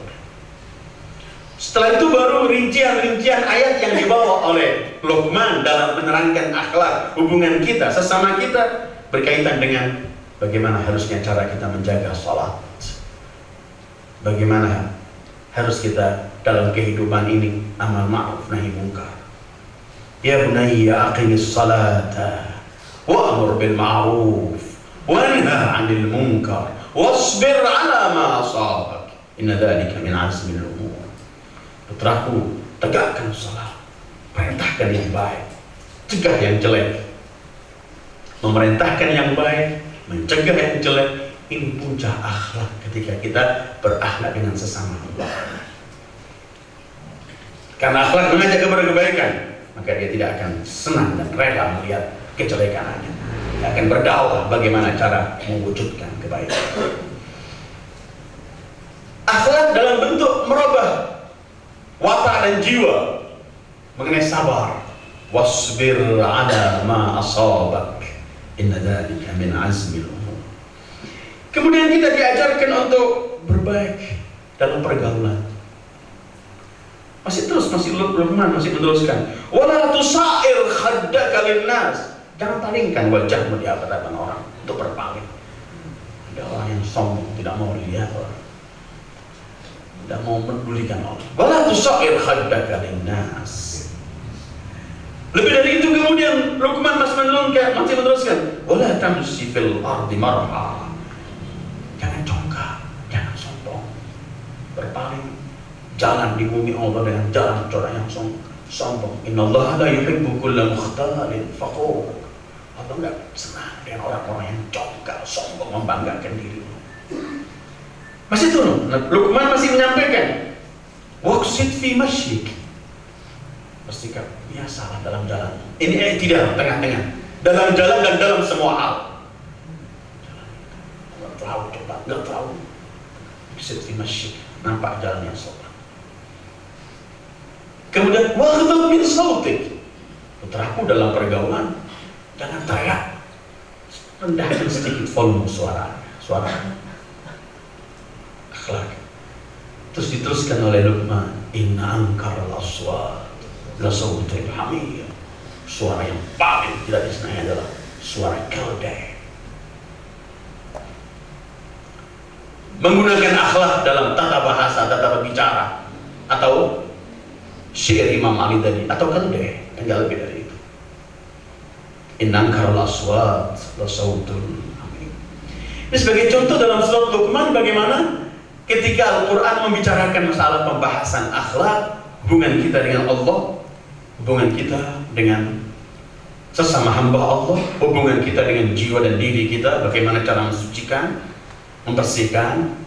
Setelah itu baru rincian-rincian ayat yang dibawa oleh Luqman dalam menerangkan akhlak hubungan kita sesama kita, berkaitan dengan bagaimana harusnya cara kita menjaga salat, bagaimana harus kita dalam kehidupan ini amal ma'ruf nahi munkar. Ya bunayya aqimis salata wa'mur bil ma'ruf wanha 'anil munkar wasbir 'ala ma asabak inna dzalika min 'azmil umur. Putraku, tegakkan salat, perintahkan yang baik, cegah yang jelek. Memerintahkan yang baik, mencegah yang jelek, ini puncak akhlak ketika kita berakhlak dengan sesama Allah. Karena akhlak mengajak kepada kebaikan, maka dia tidak akan senang dan rela melihat kejelekannya. Dia akan berdakwah bagaimana cara mewujudkan kebaikan. Akhlak dalam bentuk merubah watak dan jiwa mengenai sabar. Wasbir 'ala ma asabak inna dzalika min 'azmil umur. Kemudian kita diajarkan untuk berbaik dalam pergaulan. Masih Luqman masih meneruskan, wala tusair khaddaka linnas. Jangan palingkan wajahmu di hadapan orang untuk berpaling. Ada orang yang sombong, tidak mau lihat orang, tidak mau medulikan orang. Wala tusair khaddaka linnas. Lebih dari itu kemudian Luqman masih meneruskan, wala tamshi fil ardi marha. Jangan congkak, jangan sombong, berpaling, jalan di bumi Allah dengan jalan yang sombong. Innallaha la yuhibbu kulla mukhtalin fakhur. Allah enggak senang dengan orang-orang yang congkak, sombong, membanggakan diri. Masih turun, Luqman masih menyampaikan, waqsid fi masyik. Bersikap biasalah dalam jalan. Ini tidak tengah-tengah, dalam jalan dan dalam semua hal. Enggak terlalu cepat, enggak terlalu. Waqsid fi masyik, nampak jalan yang sopan. Kemudian waghdud min sautik. Putraku, dalam pergaulan jangan teriak, rendahkan sedikit volume suara. Akhlak. Terus diteruskan oleh Luqman, inna ankaral aswat la sautul hamir. Suara yang paling tidak disenangi adalah suara keledai. Menggunakan akhlak dalam tata bahasa, tata berbicara, atau syair Imam Ali tadi, atau keledai, enggak lebih dari itu. Inna ankaral aswat la sautul hamir. Ini sebagai contoh dalam surat Luqman bagaimana ketika Al-Quran membicarakan masalah pembahasan akhlak, hubungan kita dengan Allah, hubungan kita dengan sesama hamba Allah, hubungan kita dengan jiwa dan diri kita, bagaimana cara mensucikan, membersihkan,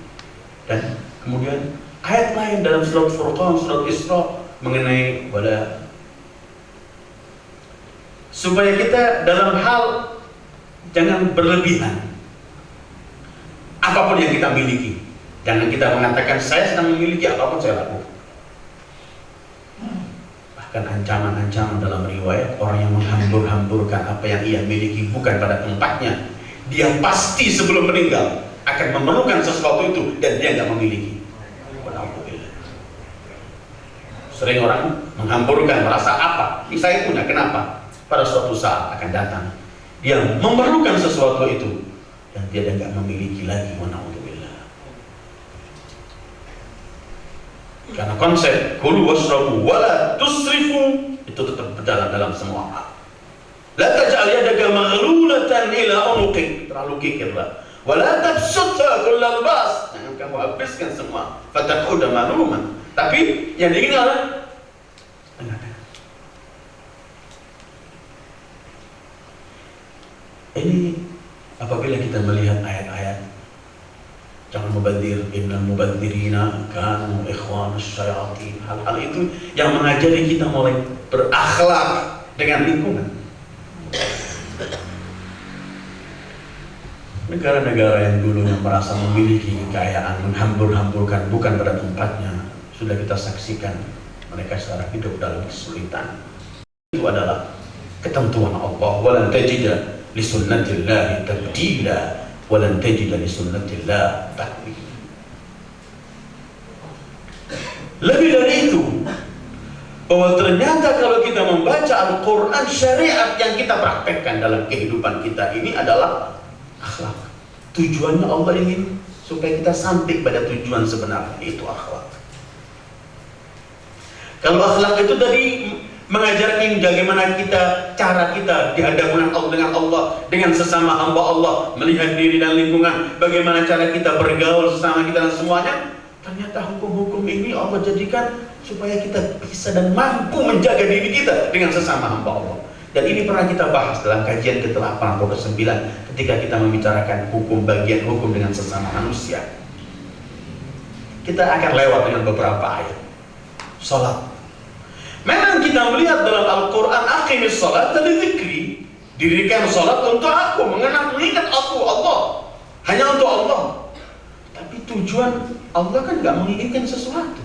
dan kemudian ayat lain dalam surat Furqan, surat Isra mengenai wala, supaya kita dalam hal jangan berlebihan. Apapun yang kita miliki, jangan kita mengatakan saya sedang memiliki apapun saya lakukan. Bahkan ancaman-ancaman dalam riwayat, orang yang menghambur-hamburkan apa yang ia miliki bukan pada tempatnya, dia pasti sebelum meninggal akan memerlukan sesuatu itu dan dia nggak memiliki. Sering orang menghamburkan, merasa apa? Ini saya punya, kenapa? Pada suatu saat akan datang dia memerlukan sesuatu itu dan dia nggak memiliki lagi. Karena konsep kulu washrabu wala tusrifu itu tetap berjalan dalam semua hal. La taj'al yadaka maghlulatan ila unuqik, terlalu kikirlah. Wala tabsutha kullal bas, jangan kamu habiskan semua. Fataquda maluman. Tapi yang diingat adalah ini apabila kita melihat ayat-ayat jangan mubadir, innal mubadzirina kanu ikhwanus syayatin, hal-hal itu yang mengajari kita mulai berakhlak dengan lingkungan. Negara-negara yang dulunya merasa memiliki kekayaan, menghambur-hamburkan bukan pada tempatnya, sudah kita saksikan mereka sekarang hidup dalam kesulitan. Itu adalah ketentuan Allah. Walan tajida li sunnatillahi tabdila walan tajida li sunnatillah takwila. Lebih dari itu, bahwa ternyata kalau kita membaca Al-Quran, syariat yang kita praktekkan dalam kehidupan kita ini adalah akhlak. Tujuannya Allah ingin supaya kita sampai pada tujuan sebenarnya, itu akhlak. Kalau akhlak itu dari mengajarkan bagaimana cara kita di hadapan Allah dengan sesama hamba Allah, melihat diri dan lingkungan, bagaimana cara kita bergaul sesama kita dan semuanya. Ternyata hukum-hukum ini Allah jadikan supaya kita bisa dan mampu menjaga diri kita dengan sesama hamba Allah. Dan ini pernah kita bahas dalam kajian ke-8 atau ke-9 ketika kita membicarakan bagian hukum dengan sesama manusia. Kita akan lewat dengan beberapa ayat. Salat. Memang kita melihat dalam Al-Quran, aqimis salat li dzikri, dirikan salat untuk aku, mengingat aku Allah, hanya untuk Allah. Tapi tujuan Allah kan nggak menginginkan sesuatu.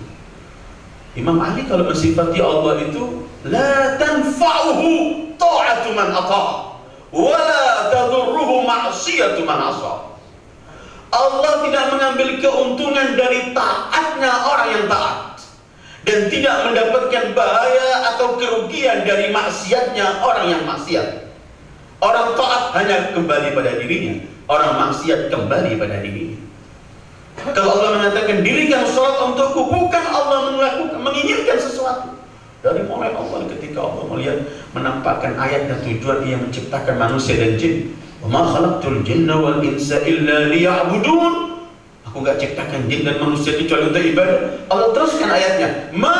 Imam Ali kalau mensifati Allah itu, la tanfa'uhu ta'atu man ata' wa la tadurruhu ma'siyatu man asa. Allah tidak mengambil keuntungan dari taatnya orang yang taat, dan tidak mendapatkan bahaya atau kerugian dari maksiatnya orang yang maksiat. Orang taat hanya kembali pada dirinya, orang maksiat kembali pada dirinya. Kalau Allah mengatakan dirikan sholat untukku, bukan Allah menginginkan sesuatu. Dari mulai Allah, ketika Allah melihat menampakkan ayat dan tujuan Ia menciptakan manusia dan jin, wa ma khalaqtul jinna wal insa illa liya'budun. Aku nggak ciptakan jin dan manusia kecuali untuk ibadah. Allah teruskan ayatnya, ma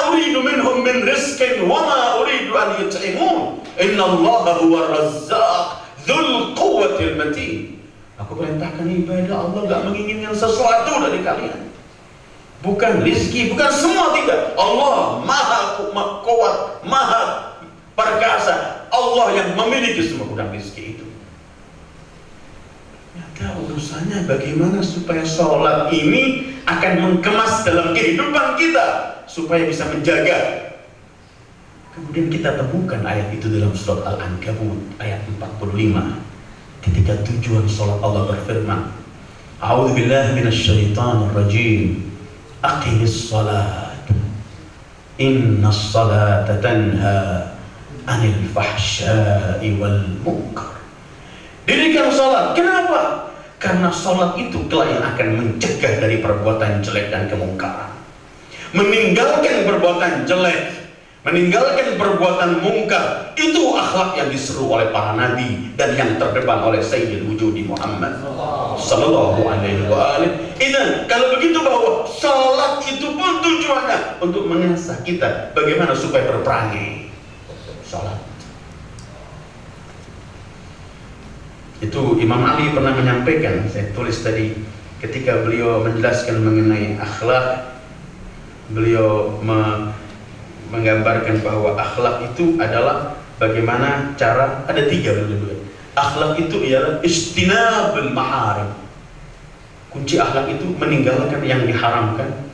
uridu minhum min rizqin wa ma uridu an yut'imun, innallaha huwa razzaq dzul quwwatil matin. Aku perintahkan ibadah, Allah nggak menginginkan sesuatu dari kalian. Bukan rizki, bukan semua, tidak. Allah maha kuat, maha perkasa. Allah yang memiliki semua gudang rizki itu. Nyata urusannya bagaimana supaya sholat ini akan mengemas dalam kehidupan kita, supaya bisa menjaga. Kemudian kita temukan ayat itu dalam surat Al-Ankabut ayat 45. Ketika tujuan sholat Allah berfirman, A'udzubillahi minasyaitonir rajim, aqimis salat, innas salata tanha anil fahsya'i wal munkar. Dirikan salat. Kenapa? Karena salat itu kelak yang akan mencegah dari perbuatan jelek dan kemungkaran. Meninggalkan perbuatan jelek, meninggalkan perbuatan mungkar, itu akhlak yang diseru oleh para nabi dan yang terdepan oleh Sayyidul Wujudi Muhammad Sallallahu Alaihi Wasallam. Dan kalau begitu bahwa salat itu pun tujuannya untuk mengasah kita bagaimana supaya berperangai. Salat itu Imam Ali pernah menyampaikan, saya tulis tadi, ketika beliau menjelaskan mengenai akhlak, beliau menggambarkan bahwa akhlak itu adalah bagaimana cara, ada tiga beliau. Akhlak itu ialah istinabul maharim. Kunci akhlak itu meninggalkan yang diharamkan.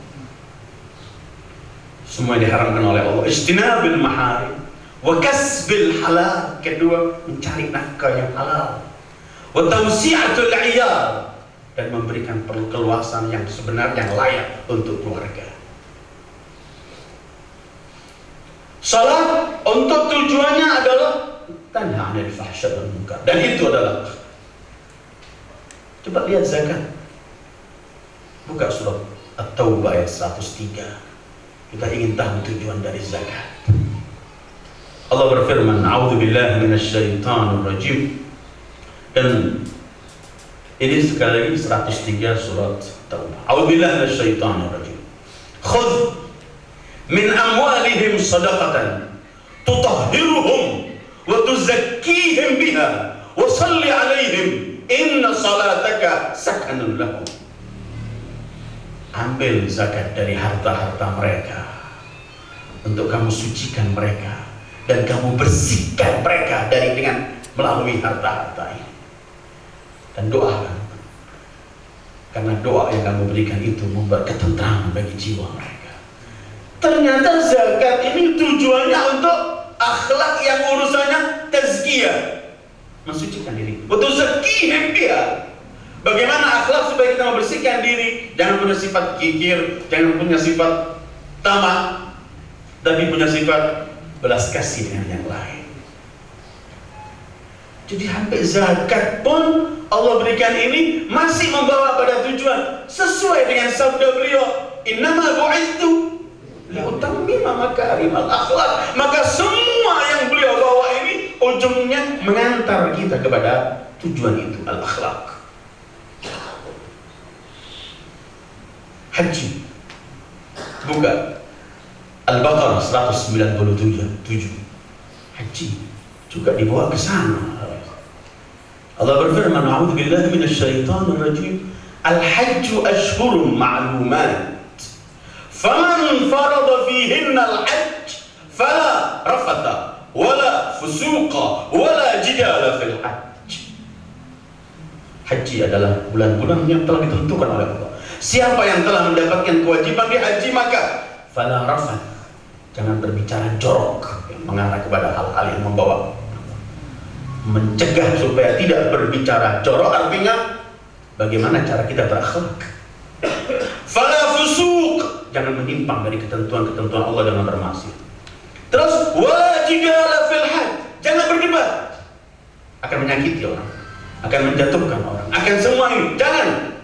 Semua yang diharamkan oleh Allah. Istinabul maharim. Wa kasbil halal. Kedua, mencari nafkah yang halal. Wa tawsi'atul 'iyal, dan memberikan keluasan yang sebenarnya yang layak untuk keluarga. Salat untuk tujuannya adalah tanha 'anil fahsya wal munkar, dan itu adalah, coba lihat zakat. Buka surat At-Taubah ayat 103. Kita ingin tahu tujuan dari zakat. Allah berfirman, a'udzubillahi minasyaitonir rajim. Dan ini sekali lagi 103 surat Taubah. A'udzubillahi minasyaitonir rajim. Khudh min amwalihim shadaqatan tutahhiruhum wa tuzakkihim biha wa shalli 'alaihim inna salataka sakanun lahum. Ambil zakat dari harta-harta mereka untuk kamu sucikan mereka dan kamu bersihkan mereka dari dengan melalui harta-harta ini. Dan doakan, karena doa yang kamu berikan itu membuat ketentraman bagi jiwa mereka. Ternyata zakat ini tujuannya untuk akhlak yang urusannya tazkiyah, mensucikan diri. Betul, zakihim biha. Bagaimana akhlak supaya kita membersihkan diri? Jangan punya sifat kikir, jangan punya sifat tamak, tapi punya sifat belas kasih dengan yang lain. Jadi sampai zakat pun Allah berikan ini masih membawa pada tujuan sesuai dengan sabda beliau, innama bu'ithu liutammima makarimal akhlak. Maka semua yang beliau bawa ini ujungnya mengantar kita kepada tujuan itu, al-akhlak. Haji, buka Al-Baqarah 197. Haji juga dibawa ke sana. Allah berfirman, a'udzubillahi minasyaitonir rajim. Al-hajju ashhurun ma'lumat. Faman farada fihinna al-hajj fala rafatha wala fusuqa wala jidala fil hajj. Haji adalah bulan-bulan yang telah ditentukan oleh Allah. Siapa yang telah mendapatkan kewajiban di haji, maka fala rafath, jangan berbicara jorok yang mengarah kepada hal-hal yang membawa, mencegah supaya tidak berbicara jorok, artinya bagaimana cara kita berakhlak. Fala fusuq, jangan menyimpang dari ketentuan-ketentuan Allah dengan bermaksiat. Terus wala jidala fil hajj, jangan berdebat, akan menyakiti orang, akan menjatuhkan orang, akan semua ini jangan.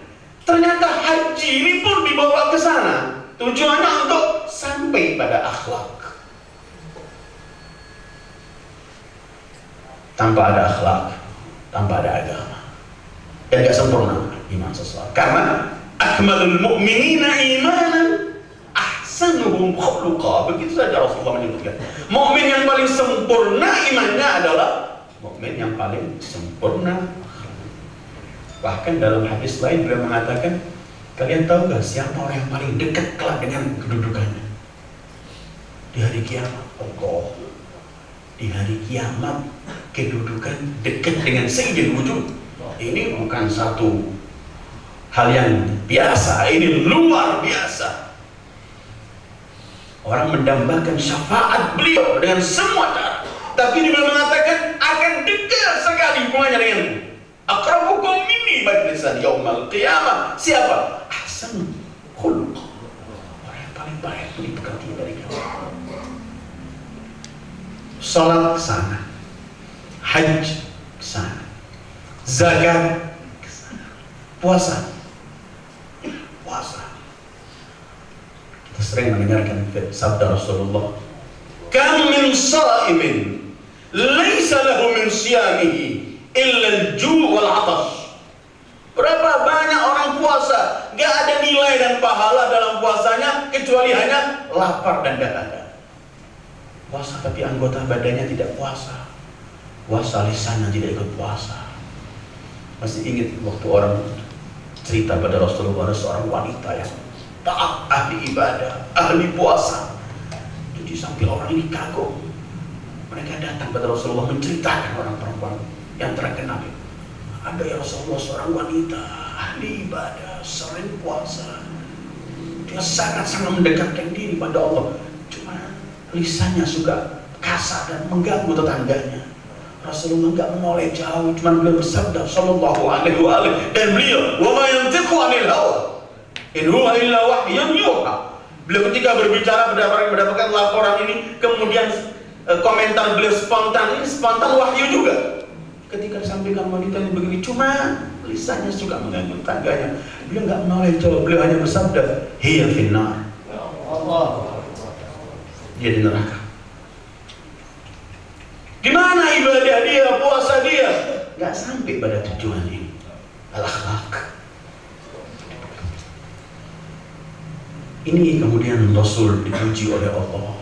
Ternyata haji ini pun dibawa ke sana, tujuannya untuk sampai pada akhlak. Tanpa ada akhlak, tanpa ada agama, dan gak sempurna iman seseorang. Karena akmalul mu'minina imanan ahsanuhum khuluqa. Begitu saja Rasulullah menyebutkan. Mukmin yang paling sempurna imannya adalah mukmin yang paling sempurna. Bahkan dalam hadis lain beliau mengatakan, kalian tahu gak siapa orang yang paling dekat kelak dengan kedudukannya di hari kiamat? Allah, di hari kiamat kedudukan dekat dengan Sayyidul Wujud. Ini bukan satu hal yang biasa, ini luar biasa. Orang mendambakan syafaat beliau dengan semua cara, tapi beliau mengatakan akan dekat sekali hubungannya dengan aqrabukum minni majlisan yaumal qiyamah. Siapa? Ahsan khuluq, orang yang paling baik diberkati dari kamu. Salat ke sana, haji ke sana, zakat ke sana, puasa. Kita sering mendengarkan sabda Rasulullah, kam min sha'imin laysa lahu min siyamihi illa al-ju' wal 'atash. Berapa banyak orang puasa, gak ada nilai dan pahala dalam puasanya kecuali hanya lapar dan dahaga. Puasa tapi anggota badannya tidak puasa, puasa lisannya tidak ikut puasa. Masih ingat waktu orang cerita pada Rasulullah, ada seorang wanita yang taat, ahli ibadah, ahli puasa. Jadi sampai orang ini kagum. Mereka datang pada Rasulullah menceritakan orang perempuan yang terkenal. Ada ya Rasulullah seorang wanita ahli ibadah, sering puasa. Dia sangat-sangat mendekatkan diri pada Allah. Cuma lisannya suka kasar dan mengganggu tetangganya. Rasulullah enggak menoleh jauh, cuma beliau bersabda sallallahu alaihi wa alihi, dan beliau wa ma yantiqu 'anil hawa in huwa illa wahyun yuha. Beliau ketika berbicara mendapatkan laporan ini, kemudian komentar beliau spontan, ini spontan wahyu juga. Ketika disampaikan wanita yang begini, cuma lisannya suka mengganggu tetangganya, beliau enggak menoleh jauh, beliau hanya bersabda hiya finnar, dia di neraka. Gimana ibadah dia, puasa dia, nggak sampai pada tujuan ini. Al-akhlaq. Ini kemudian Rasul dipuji oleh Allah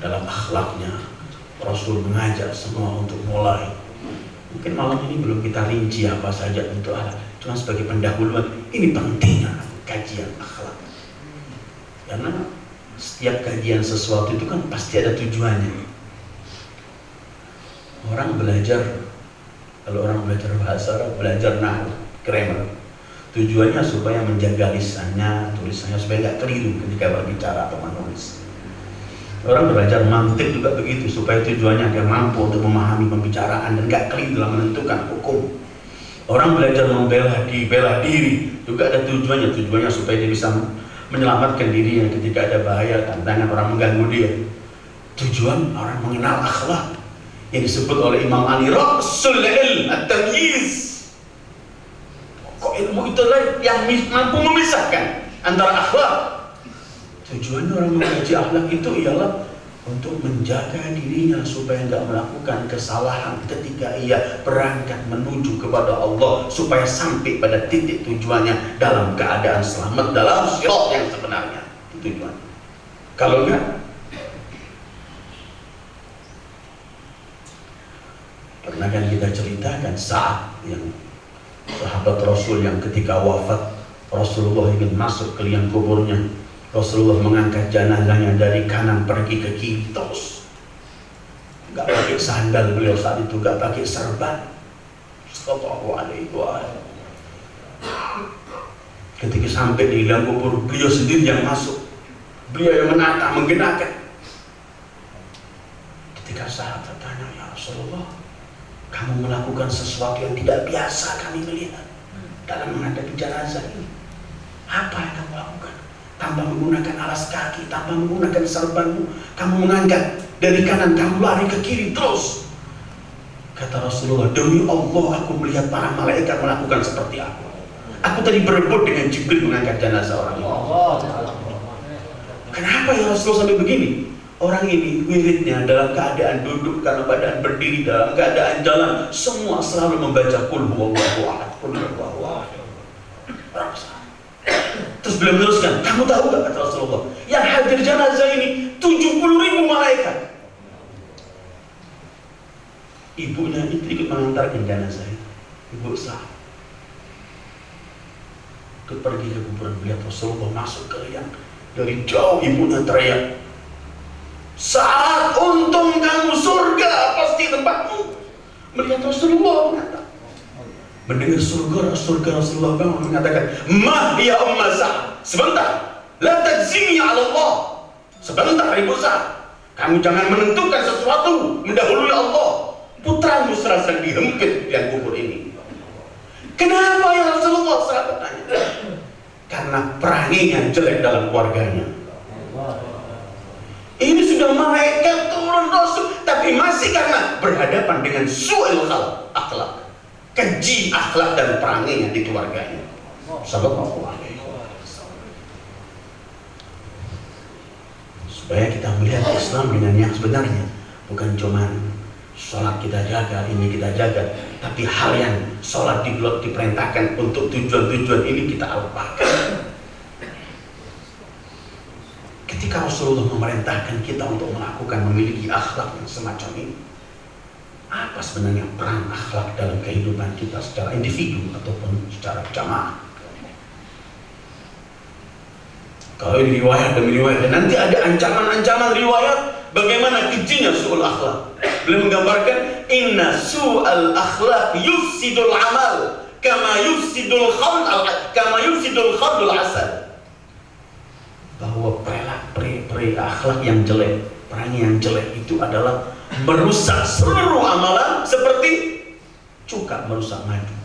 dalam akhlaknya. Rasul mengajak semua untuk mulai. Mungkin malam ini belum kita rinci apa saja untuk akhlak, cuma sebagai pendahuluan. Ini pentingnya kajian akhlak. Karena setiap kajian sesuatu itu kan pasti ada tujuannya. Orang belajar, kalau orang belajar bahasa Arab, belajar nahwu, grammar, tujuannya supaya menjaga lisannya, tulisannya supaya nggak keliru ketika berbicara atau menulis. Orang belajar mantik juga begitu, supaya tujuannya agar mampu untuk memahami pembicaraan dan nggak keliru dalam menentukan hukum. Orang belajar membela diri juga ada tujuannya supaya dia bisa menyelamatkan dirinya ketika ada bahaya, tantangan orang mengganggu dia. Tujuan orang mengenal akhlak yang disebut oleh Imam Ali Rasul ilm at-tamyiz. Kok ilmu itulah yang mampu memisahkan antara akhlak. Tujuan orang mengaji akhlak itu ialah untuk menjaga dirinya supaya tidak melakukan kesalahan ketika ia berangkat menuju kepada Allah, supaya sampai pada titik tujuannya dalam keadaan selamat dalam sirat yang sebenarnya. Itu tujuan. Kalau enggak, pernah kan kita ceritakan saat yang sahabat Rasul yang ketika wafat Rasulullah ingin masuk ke liang kuburnya, Rasulullah mengangkat jenazahnya dari kanan pergi ke kiri terus. Gak pakai sandal beliau saat itu, gak pakai serban. Sallallahu alaihi wasallam. Ketika sampai di liang kubur, beliau sendiri yang masuk, beliau yang menata, menggenakan. Ketika sahabat tanya, ya Rasulullah, kamu melakukan sesuatu yang tidak biasa kami melihat dalam menghadapi jenazah ini. Apa yang kamu lakukan? Tanpa menggunakan alas kaki, tanpa menggunakan serbanmu, kamu mengangkat dari kanan, kamu lari ke kiri terus. Kata Rasulullah, demi Allah aku melihat para malaikat melakukan seperti aku. Aku tadi berebut dengan Jibril mengangkat jenazah orang ini. Kenapa ya Rasulullah sampai begini? Orang ini wiridnya dalam keadaan duduk, dalam keadaan berdiri, dalam keadaan jalan, semua selalu membaca qul huwallahu ahad, qul huwallahu ahad. Terus beliau meneruskan, kamu tahu gak kata Rasulullah, yang hadir jenazah ini 70.000 malaikat. Ibunya itu ikut mengantarkan jenazah itu, Ibu Sa'ad. Ikut pergi ke kuburan, melihat Rasulullah masuk ke liang. Dari jauh ibunya teriak, saat untung kamu surga pasti tempatmu. Melihat Rasulullah mengatakan, mendengar surga Rasulullah bangun mengatakan, mah ya Umma Sa'ad, sebentar, la tajzini ala Allah, sebentar Ibu Sa'ad, kamu jangan menentukan sesuatu mendahului Allah. Putramu serasa dihempit yang kubur ini. Kenapa ya Rasulullah? Sahabat tanya. Karena peranginya jelek dalam keluarganya. Ini sudah malaikat turun Rasul, tapi masih karena berhadapan dengan su'il akhlak, keji akhlak dan peranginya di keluarganya. Sallallahu alaihi wasallam. Supaya kita melihat Islam dengan yang sebenarnya, bukan cuma sholat kita jaga, ini kita jaga, tapi hal yang sholat diperintahkan untuk tujuan-tujuan ini kita lupakan. Ketika Rasulullah memerintahkan kita untuk melakukan, memiliki akhlak yang semacam ini, apa sebenarnya peran akhlak dalam kehidupan kita secara individu ataupun secara jamaah? Kalau ini riwayat demi riwayat, dan nanti ada ancaman-ancaman riwayat bagaimana kejinya su'ul akhlak. Beliau menggambarkan inna su'al akhlak yufsidul amal kama yufsidul khaldul asal. Bahwa peri akhlak yang jelek, perangai yang jelek itu adalah merusak seluruh amalan seperti cuka merusak madu.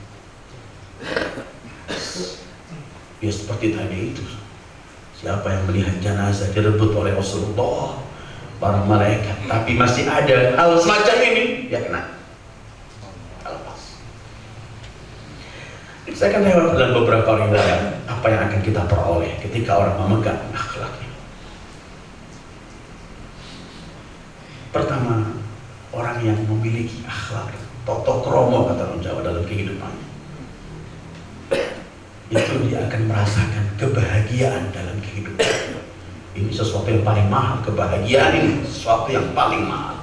Ya seperti tadi itu. Siapa yang melihat jenazah direbut oleh Rasulullah, para malaikat, tapi masih ada hal semacam ini, ya kena. Lepas. Saya akan lewat dalam beberapa riwayat apa yang akan kita peroleh ketika orang memegang akhlaknya. Pertama, orang yang memiliki akhlak, toto kromo kata orang Jawa dalam kehidupannya, itu dia akan merasakan kebahagiaan dalam kehidupan. Ini sesuatu yang paling mahal, kebahagiaan ini sesuatu yang paling mahal.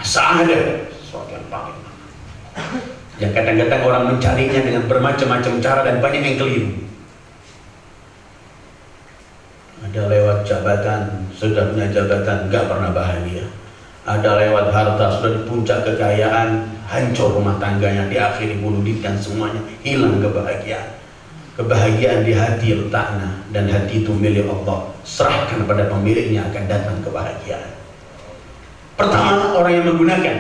Sa'adah sesuatu yang paling mahal. Yang kadang-kadang orang mencarinya dengan bermacam-macam cara dan banyak yang keliru. Ada lewat jabatan, sudah punya jabatan, nggak pernah bahagia. Ada lewat harta, sudah di puncak kekayaan, hancur rumah tangganya, diakhiri bunuh diri dan semuanya, hilang kebahagiaan. Kebahagiaan di hati letaknya, dan hati itu milik Allah. Serahkan pada pemiliknya, akan datang kebahagiaan. Pertama, orang yang menggunakan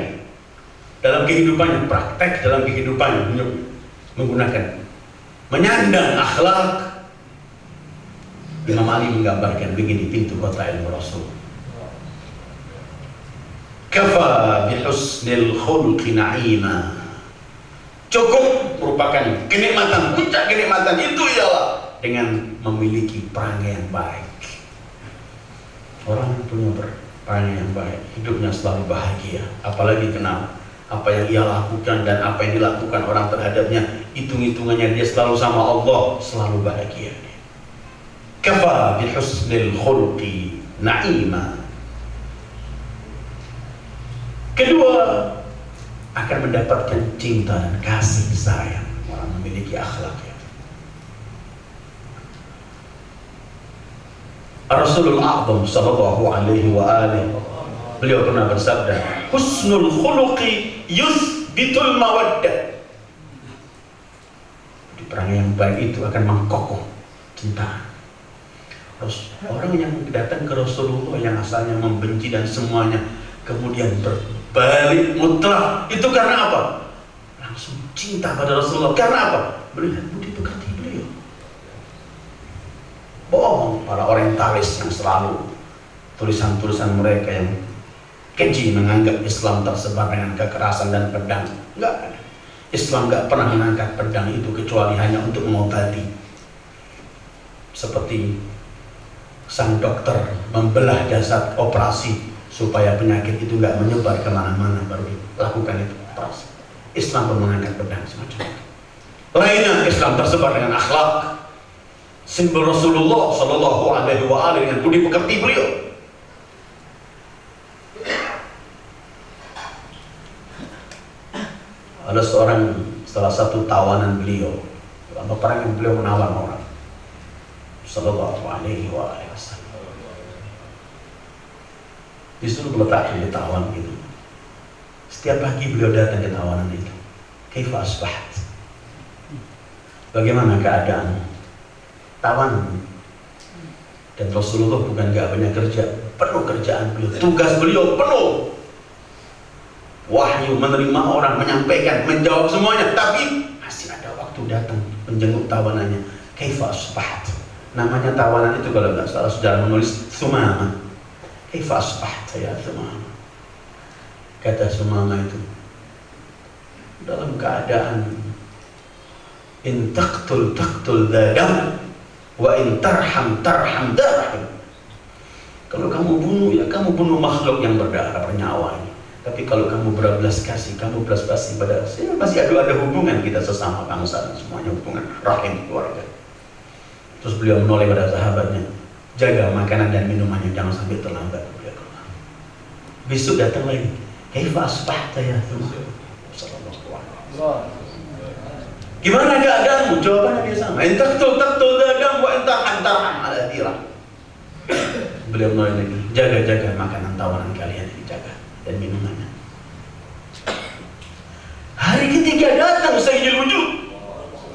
dalam kehidupannya, praktek dalam kehidupannya, menggunakan, menyandang akhlak. Imam Ali menggambarkan begini pintu kota ilmu Rasul. Kafa bihusnil khulqi na'ima. Cukup merupakan kenikmatan, puncak kenikmatan itu ialah dengan memiliki perangai yang baik. Orang yang punya perangai yang baik, hidupnya selalu bahagia. Apalagi kenal apa yang ia lakukan dan apa yang dilakukan orang terhadapnya, hitung-hitungannya dia selalu sama Allah, selalu bahagia. Kafa bihusnil khulqi na'ima. Kedua, akan mendapatkan cinta dan kasih sayang orang memiliki akhlak ya. Rasulullah A'zam sallallahu alaihi wa alihi, beliau pernah bersabda, husnul khuluqi yusbitul mawaddah. Di perangai yang baik itu akan mengkokoh cinta. Terus orang yang datang ke Rasulullah yang asalnya membenci dan semuanya, kemudian berbalik mutlak, itu karena apa? Langsung cinta pada Rasulullah. Karena apa? Melihat budi pekerti beliau. Bohong para orientalis yang selalu tulisan-tulisan mereka yang keji menganggap Islam tersebar dengan kekerasan dan pedang. Enggak. Islam enggak pernah mengangkat pedang itu kecuali hanya untuk mengobati. Seperti sang dokter membelah jasad, operasi supaya penyakit itu nggak menyebar kemana-mana, baru dilakukan itu operasi. Islam pun mengangkat pedang semacam itu. Lainnya Islam tersebar dengan akhlak, simbol Rasulullah Sallallahu Alaihi Wasallam dengan budi pekerti beliau. Ada salah satu tawanan beliau, dalam peperangan beliau menawan orang Sallallahu Alaihi Wasallam. Disuruh meletakkan di tawan gitu. Setiap pagi beliau datang ke tawanan itu. Kaifa asbahat? Bagaimana keadaan tawanan? Dan Rasulullah bukan gak banyak kerja, penuh kerjaan beliau, tugas beliau penuh. Wahyu, menerima orang, menyampaikan, menjawab semuanya, tapi masih ada waktu datang menjenguk tawanannya. Kaifa asbahat? Namanya tawanan itu kalau nggak salah sudah menulis Sumama. Kaifa asbahta ya Sumama? Kata Sumama itu, dalam keadaan in taqtul dam wa in tarham darham. Kalau kamu bunuh, ya kamu bunuh makhluk yang berdarah, bernyawa ini. Tapi kalau kamu berbelas kasih, kamu belas kasih pada saya, masih ada hubungan kita sesama bangsa dan semuanya, hubungan rahim keluarga. Terus beliau menoleh pada sahabatnya, jaga makanan dan minumannya, jangan sampai terlambat. Beliau keluar. Besok datang lagi, kaifa asbahta ya Rasul? Gimana keadaanmu? Jawabannya dia sama. Entaqtul dadam wa entaqan ala dirah. Beliau menoleh lagi, jaga makanan tawanan kalian ini, jaga, dan minumannya. Hari ketiga datang Sayyidul Wujud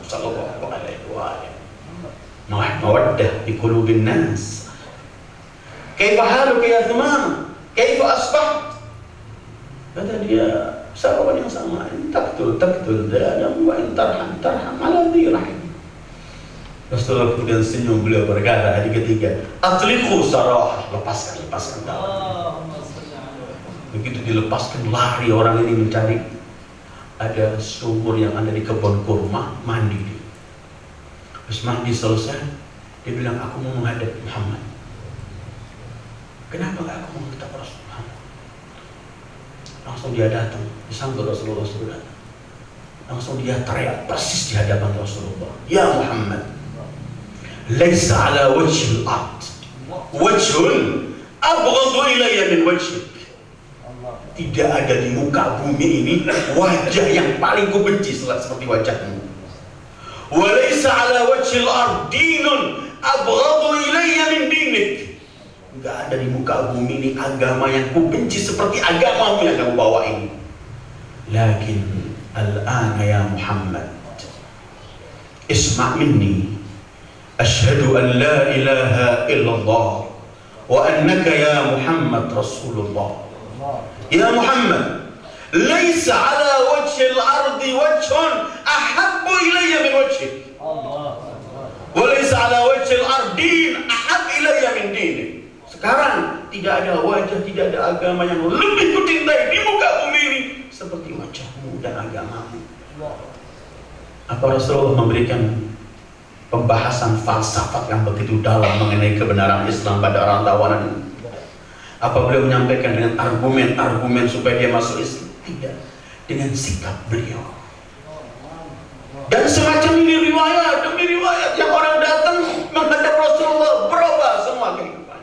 sallallahu alaihi wasallam. Mawaddah fi qulubin nas. Kaifa haluka ya Thumama? Kaifa asbaht? Kata dia, sahabat yang sama, taqtul dadam wa tarham ala dirah. Rasulullah kemudian senyum, beliau berkata hari ketiga, atliqu sarah, lepaskan begitu dilepaskan, lari orang ini mencari ada sumur yang ada di kebun kurma, mandi dia. Terus mandi selesai, dia bilang, aku mau menghadap Muhammad. Kenapa gak aku menghadap Rasulullah? Langsung dia datang, disambut Rasulullah SAW. Langsung dia teriak persis di hadapan Rasulullah, ya Muhammad, laisa ala wajhil ard wajhun abghadu ilayya min wajhik. Tidak ada di muka bumi ini wajah yang paling kubenci seperti wajahmu. Wa laisa ala wajhil ard dinun abghadu ilayya min dinik. Enggak ada di muka bumi ini agama yang kubenci seperti agamamu yang kamu bawa ini. Lakin al-ana ya Muhammad, isma' minni, ashhadu an la ilaha illallah wa annaka ya Muhammad Rasulullah. Ya Muhammad, laisa ala wajhil ardi wajhun ahabbu ilayya min wajhik, wa laisa ala wajhil ardi ahab ilayya min dinik. Sekarang tidak ada wajah, tidak ada agama yang lebih kucintai di muka bumi ini seperti wajahmu dan agamamu. Apa Rasulullah memberikan pembahasan falsafat yang begitu dalam mengenai kebenaran Islam pada orang tawanan ini? Apa beliau menyampaikan dengan argumen supaya dia masuk Islam? Tidak, dengan sikap beliau. Dan semacam ini riwayat demi riwayat yang orang datang menghadap Rasulullah, berubah semua kehidupan.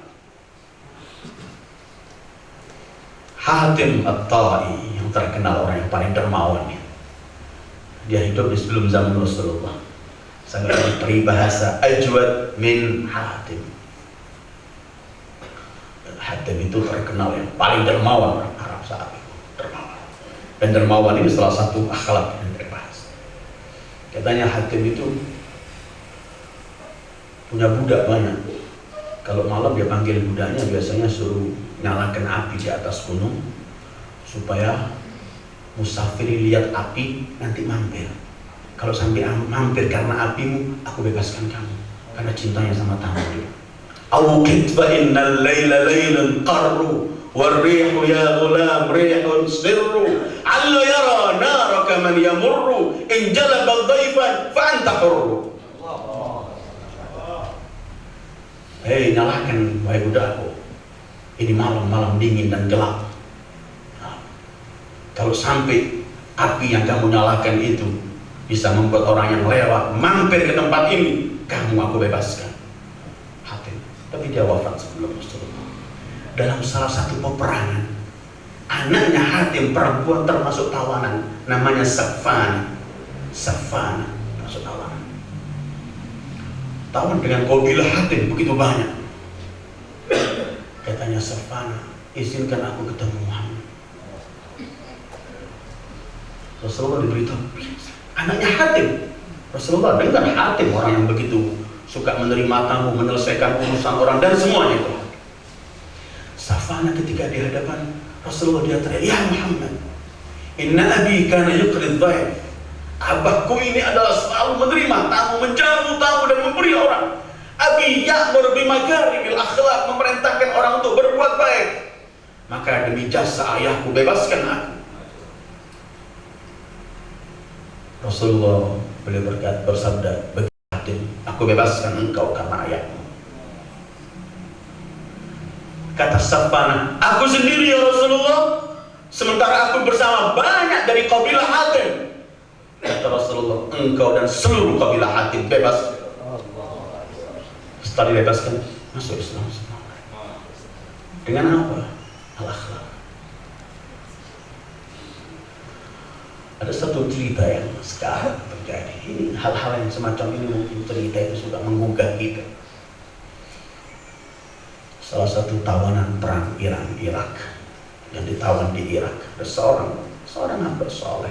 Hatim At-Ta'i yang terkenal orang yang paling dermawan, dia hidup di sebelum zaman Rasulullah. Sangat peribahasa ajwad min Hatim. Hatim itu terkenal yang paling dermawan orang Arab saat itu, dermawan. Dan dermawan ini salah satu akhlak yang berbahasa. Katanya Hatim itu punya budak banyak. Kalau malam dia panggil budaknya, biasanya suruh nyalakan api di atas gunung supaya musafir lihat api nanti mampir. Kalau sampai mampir karena apimu, aku bebaskan kamu karena cintanya sama tamu dia. Awqit fa innal layla laylun qarru warrihu ya ghulam rihun sirru alla yara naraka man yamurru in jalaba dhaifan fa anta hurru. Hei, nyalakan wahai budakku, ini malam-malam dingin dan gelap. Nah, kalau sampai api yang kamu nyalakan itu bisa membuat orang yang lewat mampir ke tempat ini, kamu aku bebaskan. Hatim. Tapi dia wafat sebelum Rasulullah. Dalam salah satu peperangan, anaknya Hatim perempuan termasuk tawanan, namanya Safana. Safana termasuk tawanan. Tawan dengan kabilah Hatim begitu banyak. Katanya Safana, izinkan aku ketemu Muhammad. Rasulullah diberitahu, anaknya Hatim. Rasulullah dengar Hatim, orang yang begitu suka menerima tamu, menyelesaikan urusan orang dan semuanya itu. Safana ketika di hadapan Rasulullah dia teriak, ya Muhammad, inna abi kana yuqrid dhaif. Abahku ini adalah selalu menerima tamu, menjamu tamu dan memberi orang. Abi ya'mur bimakarimil akhlaq, memerintahkan orang untuk berbuat baik. Maka demi jasa ayahku, bebaskan aku. Rasulullah beliau bersabda, aku bebaskan engkau karena ayahmu. Kata Safana, aku sendiri ya Rasulullah, sementara aku bersama banyak dari kabilah Hatim. Kata Rasulullah, engkau dan seluruh kabilah Hatim bebas. Setelah dibebaskan, masuk Islam semua. Dengan apa? Al-akhlak. Ada satu cerita yang sekarang terjadi. Ini hal-hal yang semacam ini mungkin cerita itu sudah menggugah kita. Salah satu tawanan perang Irak yang ditawan di Irak, ada seorang hamba soleh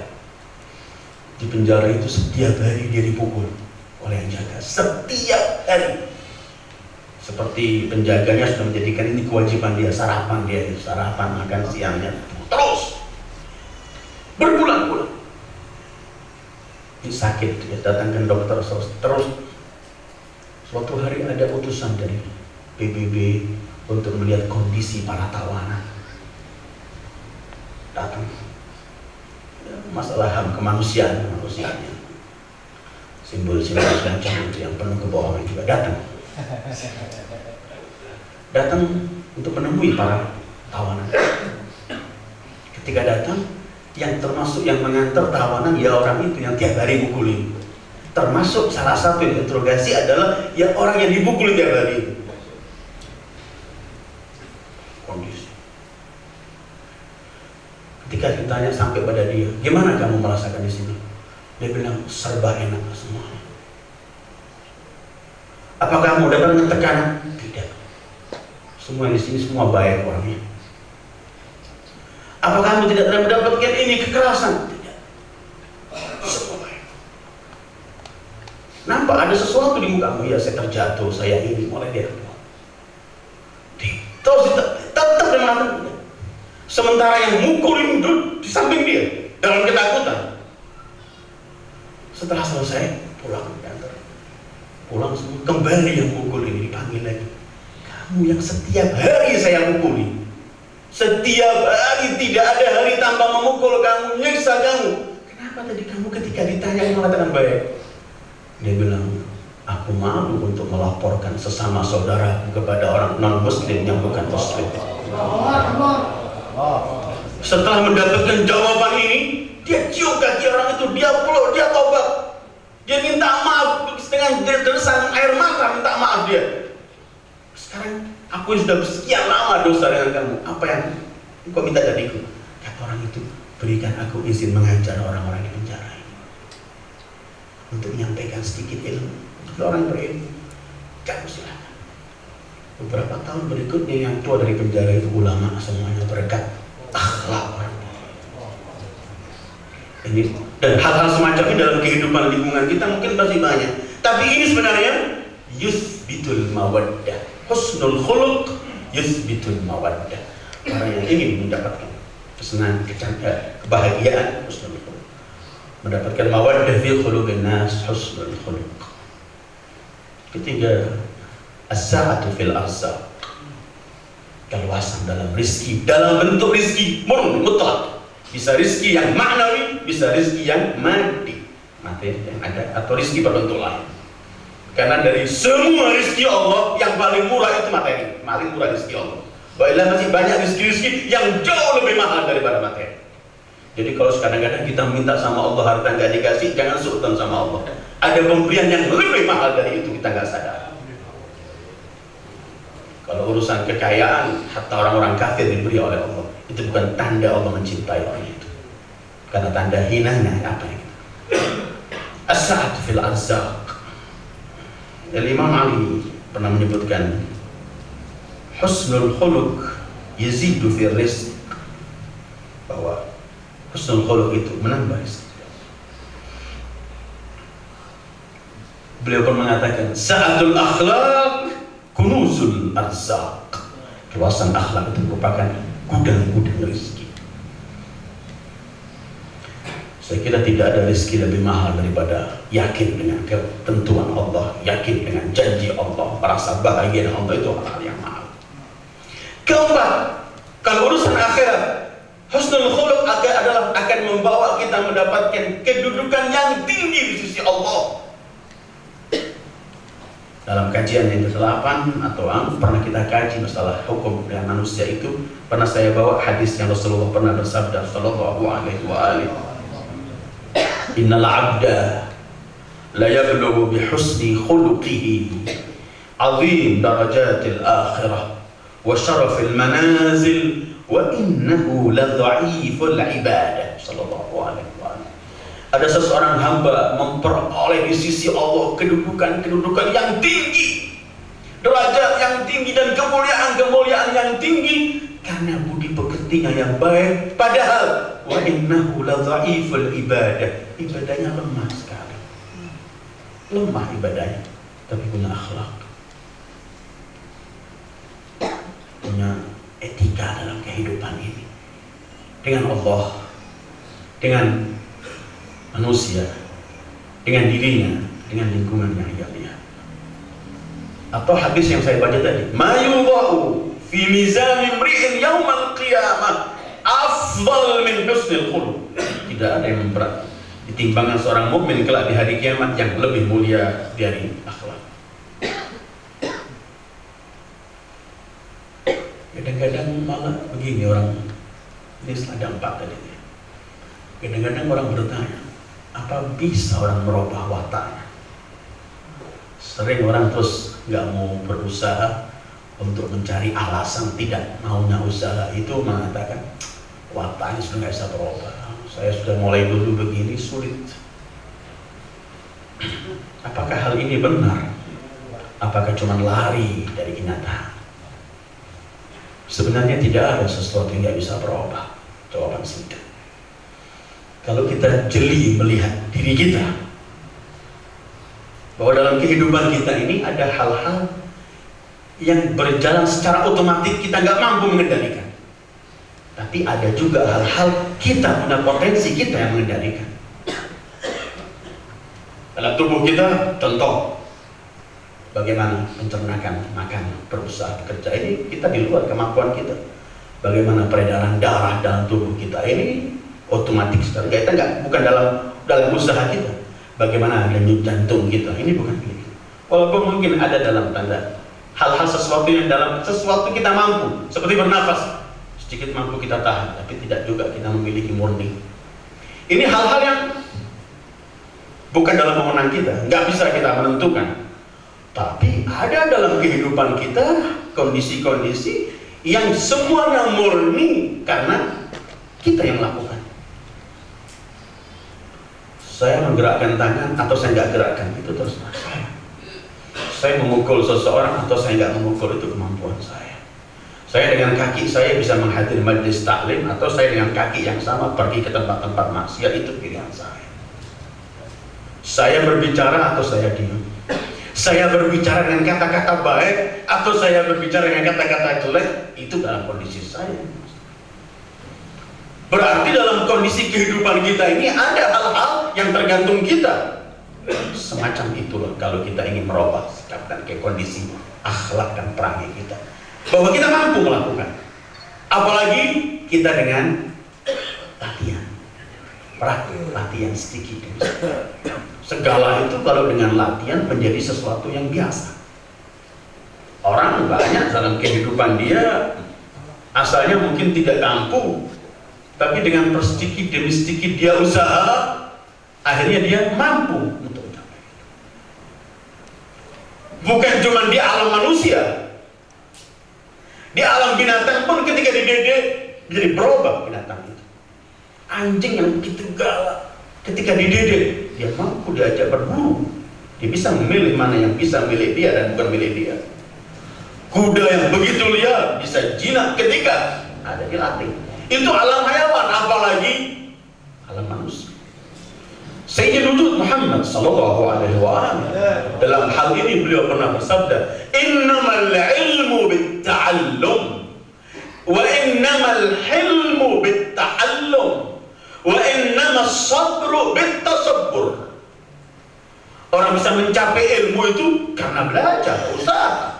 di penjara itu. Setiap hari dia dipukul oleh yang jaga, setiap hari. Seperti penjaganya sudah menjadikan ini kewajiban dia, sarapan makan siangnya terus berbulan-bulan. Ini sakit, dia datangkan dokter terus. Suatu hari ada utusan dari PBB untuk melihat kondisi para tawanan. Datang, ya, masalah HAM kemanusiaan, simbol-simbol semacam itu yang penuh kebohongan juga datang untuk menemui para tawanan. Ketika datang, yang termasuk yang mengantar tawanan ya orang itu yang tiap hari mukulin. Termasuk salah satu yang interogasi adalah ya orang yang dipukul tiap hari. Kondisi. Ketika ditanya sampai pada dia, gimana kamu merasakan di sini? Dia bilang serba enak semuanya. Apakah kamu dapat tekanan? Tidak. Semua di sini semua baik orangnya. Apakah kamu tidak mendapatkan ini kekerasan? Tidak. Semua baik. Nampak ada sesuatu di mukamu? Ya, saya terjatuh, saya ini mulai dia. Terus tetap dia mengatakan. Sementara yang mukulin duduk di samping dia dalam ketakutan. Setelah selesai pulang diantar. Pulang semua, kembali yang mukul ini dipanggil lagi. Kamu yang setiap hari saya mukuli, setiap hari, tidak ada hari tanpa memukul kamu, nyiksa kamu. Kenapa tadi kamu ketika ditanya mengatakan baik? Dia bilang, aku malu untuk melaporkan sesama saudara kepada orang non muslim yang bukan muslim. Setelah mendapatkan jawaban ini, dia cium kaki orang itu, dia peluk, dia tobat. Dia minta maaf dengan deresan air mata, minta maaf dia. Sekarang aku sudah sekian lama dosa dengan kamu. Apa yang engkau minta dariku? Kata orang itu, berikan aku izin mengajar orang-orang di penjara ini untuk menyampaikan sedikit ilmu untuk orang berilmu. Kamu silakan. Beberapa tahun berikutnya yang keluar dari penjara itu ulama semuanya berkat akhlak orang. Ini dan hal-hal semacam ini dalam kehidupan lingkungan kita mungkin masih banyak. Tapi ini sebenarnya yusbitul mawaddah, husnul khuluq yusbitul mawaddah. Orang yang ingin mendapatkan kesenangan, kebahagiaan, husnul khuluq, mendapatkan mawaddah fi khuluqin nas, husnul khuluq. Ketiga, as-sa'atu fil arzaq, keluasan dalam rizki, dalam bentuk rizki mutlak. Bisa rizki yang maknawi, bisa rizki yang materi yang ada, atau rizki berbentuk lain. Karena dari semua rizki Allah yang paling murah itu materi, paling murah rizki Allah. Baiklah, masih banyak rizki-rizki yang jauh lebih mahal daripada materi. Jadi kalau kadang-kadang kita minta sama Allah harta nggak dikasih, jangan sultan sama Allah. Ada pemberian yang lebih mahal dari itu, kita nggak sadar. Kalau urusan kekayaan, hatta orang-orang kafir diberi oleh Allah, itu bukan tanda Allah mencintai orang itu, karena tanda hinanya apa itu? As-sa'atu fil arzaq. Imam Ali pernah menyebutkan husnul khuluq yazidu fil rizq, bahwa husnul khuluq itu menambah rezeki. Beliau pun mengatakan sa'atul akhlaq kunuzul arzaq. Keluasan akhlak itu merupakan gudang-gudang rezeki. Saya kira tidak ada rezeki lebih mahal daripada yakin dengan ketentuan Allah, yakin dengan janji Allah, merasa bahagia dengan Allah, itu hal yang mahal. Keempat, kalau urusan akhirat, husnul khuluq akan membawa kita mendapatkan kedudukan yang tinggi di sisi Allah. Dalam kajian yang ke-8 atau pernah kita kaji masalah hukum dan manusia itu, pernah saya bawa hadis yang Rasulullah pernah bersabda sallallahu alaihi wa alihi, innal 'abda la yablughu bi husni khuluqihi 'azim darajatil akhirah wa syarafil manazil wa innahu la dha'iful ibadah sallallahu alaihi wa alihi. Ada seseorang hamba memperoleh di sisi Allah kedudukan yang tinggi, derajat yang tinggi dan kemuliaan yang tinggi karena budi pekertinya yang baik. Padahal wa innahu la dhaiful ibadah, ibadahnya lemah sekali, lemah ibadahnya, tapi punya akhlak, punya etika dalam kehidupan ini dengan Allah, dengan manusia, dengan dirinya, dengan lingkungan yang ia lihat. Atau hadis yang saya baca tadi, ma yuwadhu fi mizan imri'in yaumal qiyamah afdal min husnil khuluq. Tidak ada yang memberat di timbangan seorang mukmin kelak di hari kiamat yang lebih mulia dari akhlak. Kadang-kadang malah begini orang, ini ada 4 tadi. Kadang-kadang orang bertanya, apa bisa orang merubah wataknya? Sering orang terus nggak mau berusaha untuk mencari alasan tidak maunya usaha itu, mengatakan wataknya sudah nggak bisa berubah. Saya sudah mulai dulu begini, sulit. Apakah hal ini benar? Apakah cuma lari dari kenyataan? Sebenarnya tidak ada sesuatu yang nggak bisa berubah. Jawaban singkat. Kalau kita jeli melihat diri kita, bahwa dalam kehidupan kita ini ada hal-hal yang berjalan secara otomatis kita nggak mampu mengendalikan. Tapi ada juga hal-hal kita punya potensi kita yang mengendalikan. Dalam tubuh kita, contoh, bagaimana mencernakan, makan, berusaha, bekerja, ini kita di luar kemampuan kita. Bagaimana peredaran darah dalam tubuh kita, ini otomatis kita bukan dalam usaha kita. Bagaimana denyut jantung kita, ini bukan milik kita. Walaupun mungkin ada dalam tanda hal-hal sesuatu yang dalam sesuatu kita mampu, seperti bernafas, sedikit mampu kita tahan, tapi tidak juga kita memiliki murni. Ini hal-hal yang bukan dalam wewenang kita, nggak bisa kita menentukan. Tapi ada dalam kehidupan kita kondisi-kondisi yang semuanya murni karena kita yang lakukan. Saya menggerakkan tangan atau saya nggak gerakkan, itu terserah saya. Saya memukul seseorang atau saya nggak memukul, itu kemampuan saya. Saya dengan kaki saya bisa menghadiri majelis taklim atau saya dengan kaki yang sama pergi ke tempat-tempat maksiat, itu pilihan saya. Saya berbicara atau saya diam. Saya berbicara dengan kata-kata baik atau saya berbicara dengan kata-kata jelek, itu dalam kondisi saya. Berarti dalam kondisi kehidupan kita ini ada hal-hal yang tergantung kita. Semacam itulah kalau kita ingin merubah sikap dan ke kondisi akhlak dan perangai kita, bahwa kita mampu melakukan. Apalagi kita dengan latihan, praktik latihan sedikit demi sedikit. Segala itu kalau dengan latihan menjadi sesuatu yang biasa. Orang banyak dalam kehidupan dia asalnya mungkin tidak mampu, tapi dengan sedikit demi sedikit dia usaha, akhirnya dia mampu untuk mencapai itu. Bukan cuma di alam manusia, di alam binatang pun ketika dididik jadi berubah binatang itu. Anjing yang begitu galak, ketika dididik dia mampu diajak berburu, dia bisa memilih mana yang bisa milik dia dan bukan milik dia. Kuda yang begitu liar bisa jinak ketika ada dilatih. Itu alam hayawan, apalagi alam manusia. Sayyidina Muhammad sallallahu alaihi wasallam dalam hal ini beliau pernah bersabda, innamal ilmu bitta'allum wa innamal hilmu bitta'allum wa innamas sabru bittasabbur. Orang bisa mencapai ilmu itu karena belajar, usaha.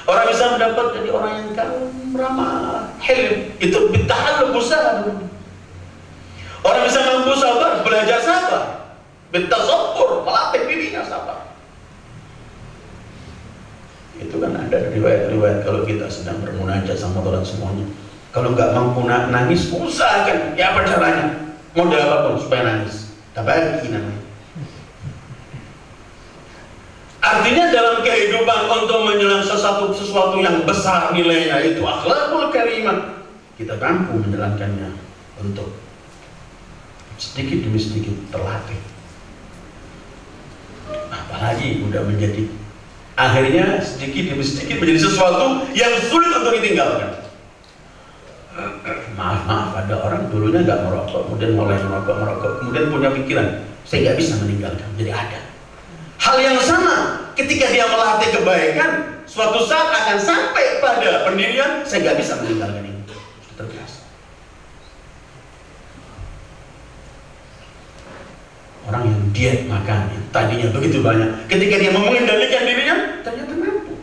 Orang bisa mendapat jadi orang yang kalem, ramah, hilm, itu bitta'allum, usaha. Orang bisa mampu sabar, belajar sabar, bittasabbur, melatih dirinya sabar. Itu kan ada riwayat-riwayat kalau kita sedang bermunajat sama Tuhan semuanya. Kalau nggak mampu nangis, usahakan ya apa caranya, model apapun supaya nangis. Tabaki namanya. Artinya dalam kehidupan untuk menjelang sesuatu yang besar nilainya itu akhlakul karimah, kita mampu menjalankannya untuk sedikit demi sedikit terlatih. Apalagi udah menjadi akhirnya sedikit demi sedikit menjadi sesuatu yang sulit untuk ditinggalkan. Maaf, ada orang dulunya nggak merokok, kemudian mulai merokok, kemudian punya pikiran, saya nggak bisa meninggalkan, jadi ada. Hal yang sama, ketika dia melatih kebaikan, suatu saat akan sampai pada pendirian, saya nggak bisa meninggalkan ini. Terbiasa. Orang yang diet makan, tadinya begitu banyak, ketika dia mengendalikan dirinya, ternyata mampu.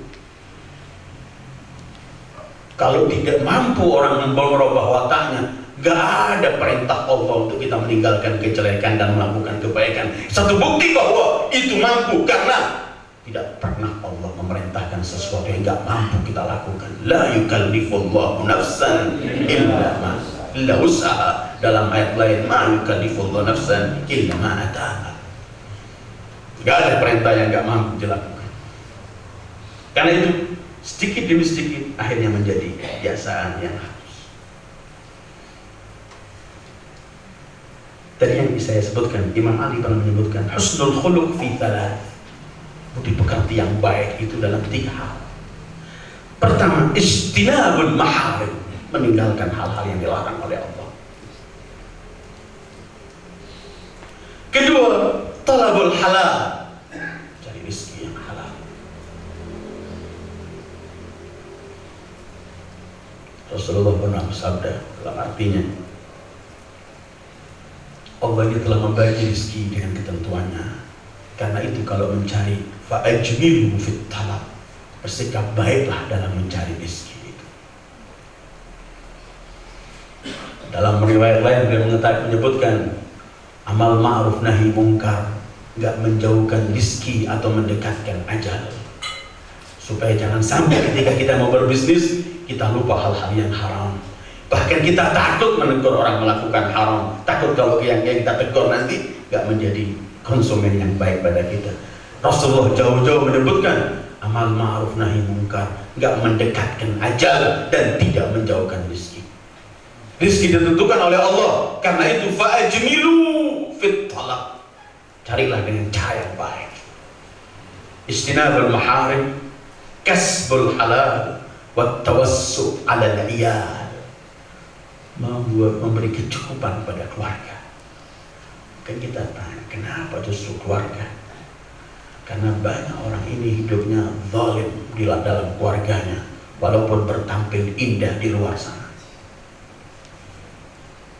Kalau tidak mampu orang merubah wataknya, gak ada perintah Allah untuk kita meninggalkan kejelekan dan melakukan kebaikan. Satu bukti bahwa itu mampu, karena tidak pernah Allah memerintahkan sesuatu yang gak mampu kita lakukan. La yukallifullahu nafsan illa ma la usaha. Dalam ayat lain, ma yukallifullahu nafsan illa ma ataha. Gak ada perintah yang gak mampu dilakukan. Karena itu sedikit demi sedikit akhirnya menjadi kebiasaan yang harus. Tadi yang saya sebutkan, Imam Ali pernah menyebutkan husnul khuluq fi thalath. Budi pekerti yang baik itu dalam 3 hal. Pertama, ijtinabul maharim, meninggalkan hal-hal yang dilarang oleh Allah. Kedua, talabul halal, cari rezeki yang halal. Rasulullah pernah bersabda dalam artinya, Allah ini telah membagi rezeki dengan ketentuannya. Karena itu kalau mencari, fa'ajmilu fit talab, bersikap baiklah dalam mencari rezeki itu. Dalam riwayat lain beliau menyebutkan amal ma'ruf nahi mungkar, enggak menjauhkan rezeki atau mendekatkan ajal. Supaya jangan sampai ketika kita mau berbisnis kita lupa hal-hal yang haram. Bahkan kita takut menegur orang melakukan haram, takut kalau yang kita tegur nanti enggak menjadi konsumen yang baik pada kita. Rasulullah jauh-jauh menyebutkan amal ma'ruf nahi mungkar, enggak mendekatkan ajal dan tidak menjauhkan rezeki. Rezeki ditentukan oleh Allah, karena itu fa'ajmilu fit talab, carilah dengan cara yang baik. Ijtinabul maharim, kasbul halal, wa tawassu 'ala al-'iyal, memberi kecukupan pada keluarga. Kan kita tanya, kenapa justru keluarga? Karena banyak orang ini hidupnya zalim di dalam keluarganya, walaupun bertampil indah di luar sana.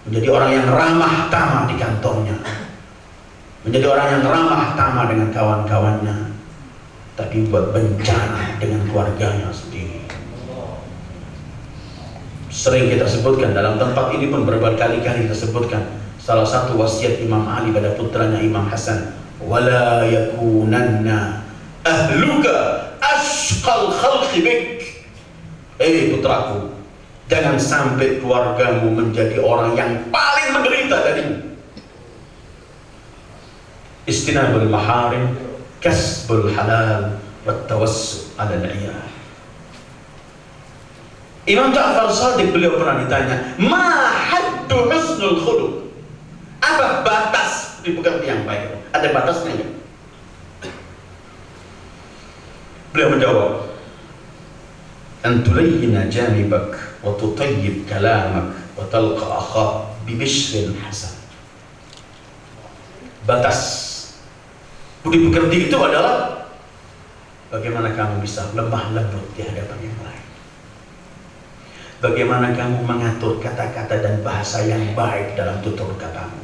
Menjadi orang yang ramah tamah di kantornya, menjadi orang yang ramah tamah dengan kawan-kawannya, tapi buat bencana dengan keluarganya sendiri. Sering kita sebutkan, dalam tempat ini pun berkali-kali kita sebutkan salah satu wasiat Imam Ali pada putranya Imam Hasan, wala yakunanna ahluka ashqal khalqi bik. Putraku, jangan sampai keluargamu menjadi orang yang paling menderita darimu. Ijtinabul maharim, kasbul halal, wa tawassu 'ala al-'iyal. Imam Ja'far Shadiq beliau pernah ditanya, ma haddu husnul khuluq? Apa batas di pekerti yang baik? Ada batasnya enggak? Beliau menjawab, an tulayyina janibak wa tutayyib kalamak wa talqa akhak bi bishrin hasan. Batas budi pekerti itu adalah bagaimana kamu bisa lemah lembut di hadapan yang lain. Bagaimana kamu mengatur kata-kata dan bahasa yang baik dalam tutur katamu.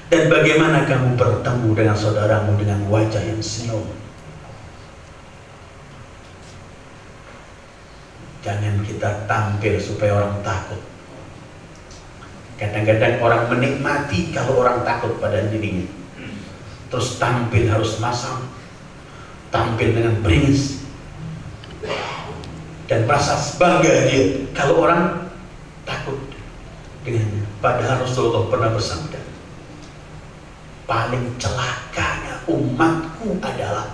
Dan bagaimana kamu bertemu dengan saudaramu dengan wajah yang senyum. Jangan kita tampil supaya orang takut. Kadang-kadang orang menikmati kalau orang takut pada dirinya. Terus tampil harus masam, tampil dengan bringis, dan merasa bangga dia kalau orang takut dengannya. Padahal Rasulullah pernah bersabda, paling celakanya umatku adalah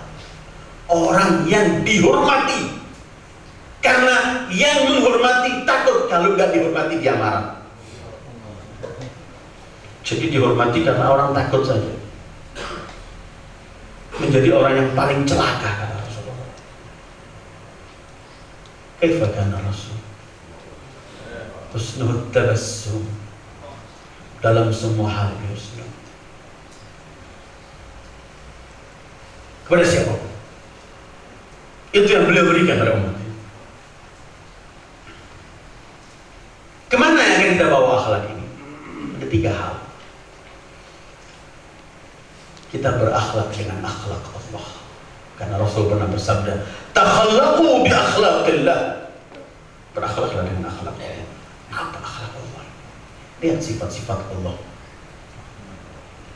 orang yang dihormati, karena yang menghormati takut kalau nggak dihormati dia marah. Jadi dihormati karena orang takut saja, menjadi orang yang paling celaka, kata Rasulullah. Kaifa kana Rasul husnul tabassum, dalam semua hal husnul kepada siapapun. Itu yang beliau berikan pada umatnya. Kemana yang akan kita bawa akhlak ini? Ada 3 hal. Kita berakhlak dengan akhlak Allah, karena Rasul pernah bersabda, takhallaqu bi akhlaqillah. Berakhlaklah dengan akhlak Allah. Apa akhlak Allah? Lihat sifat-sifat Allah.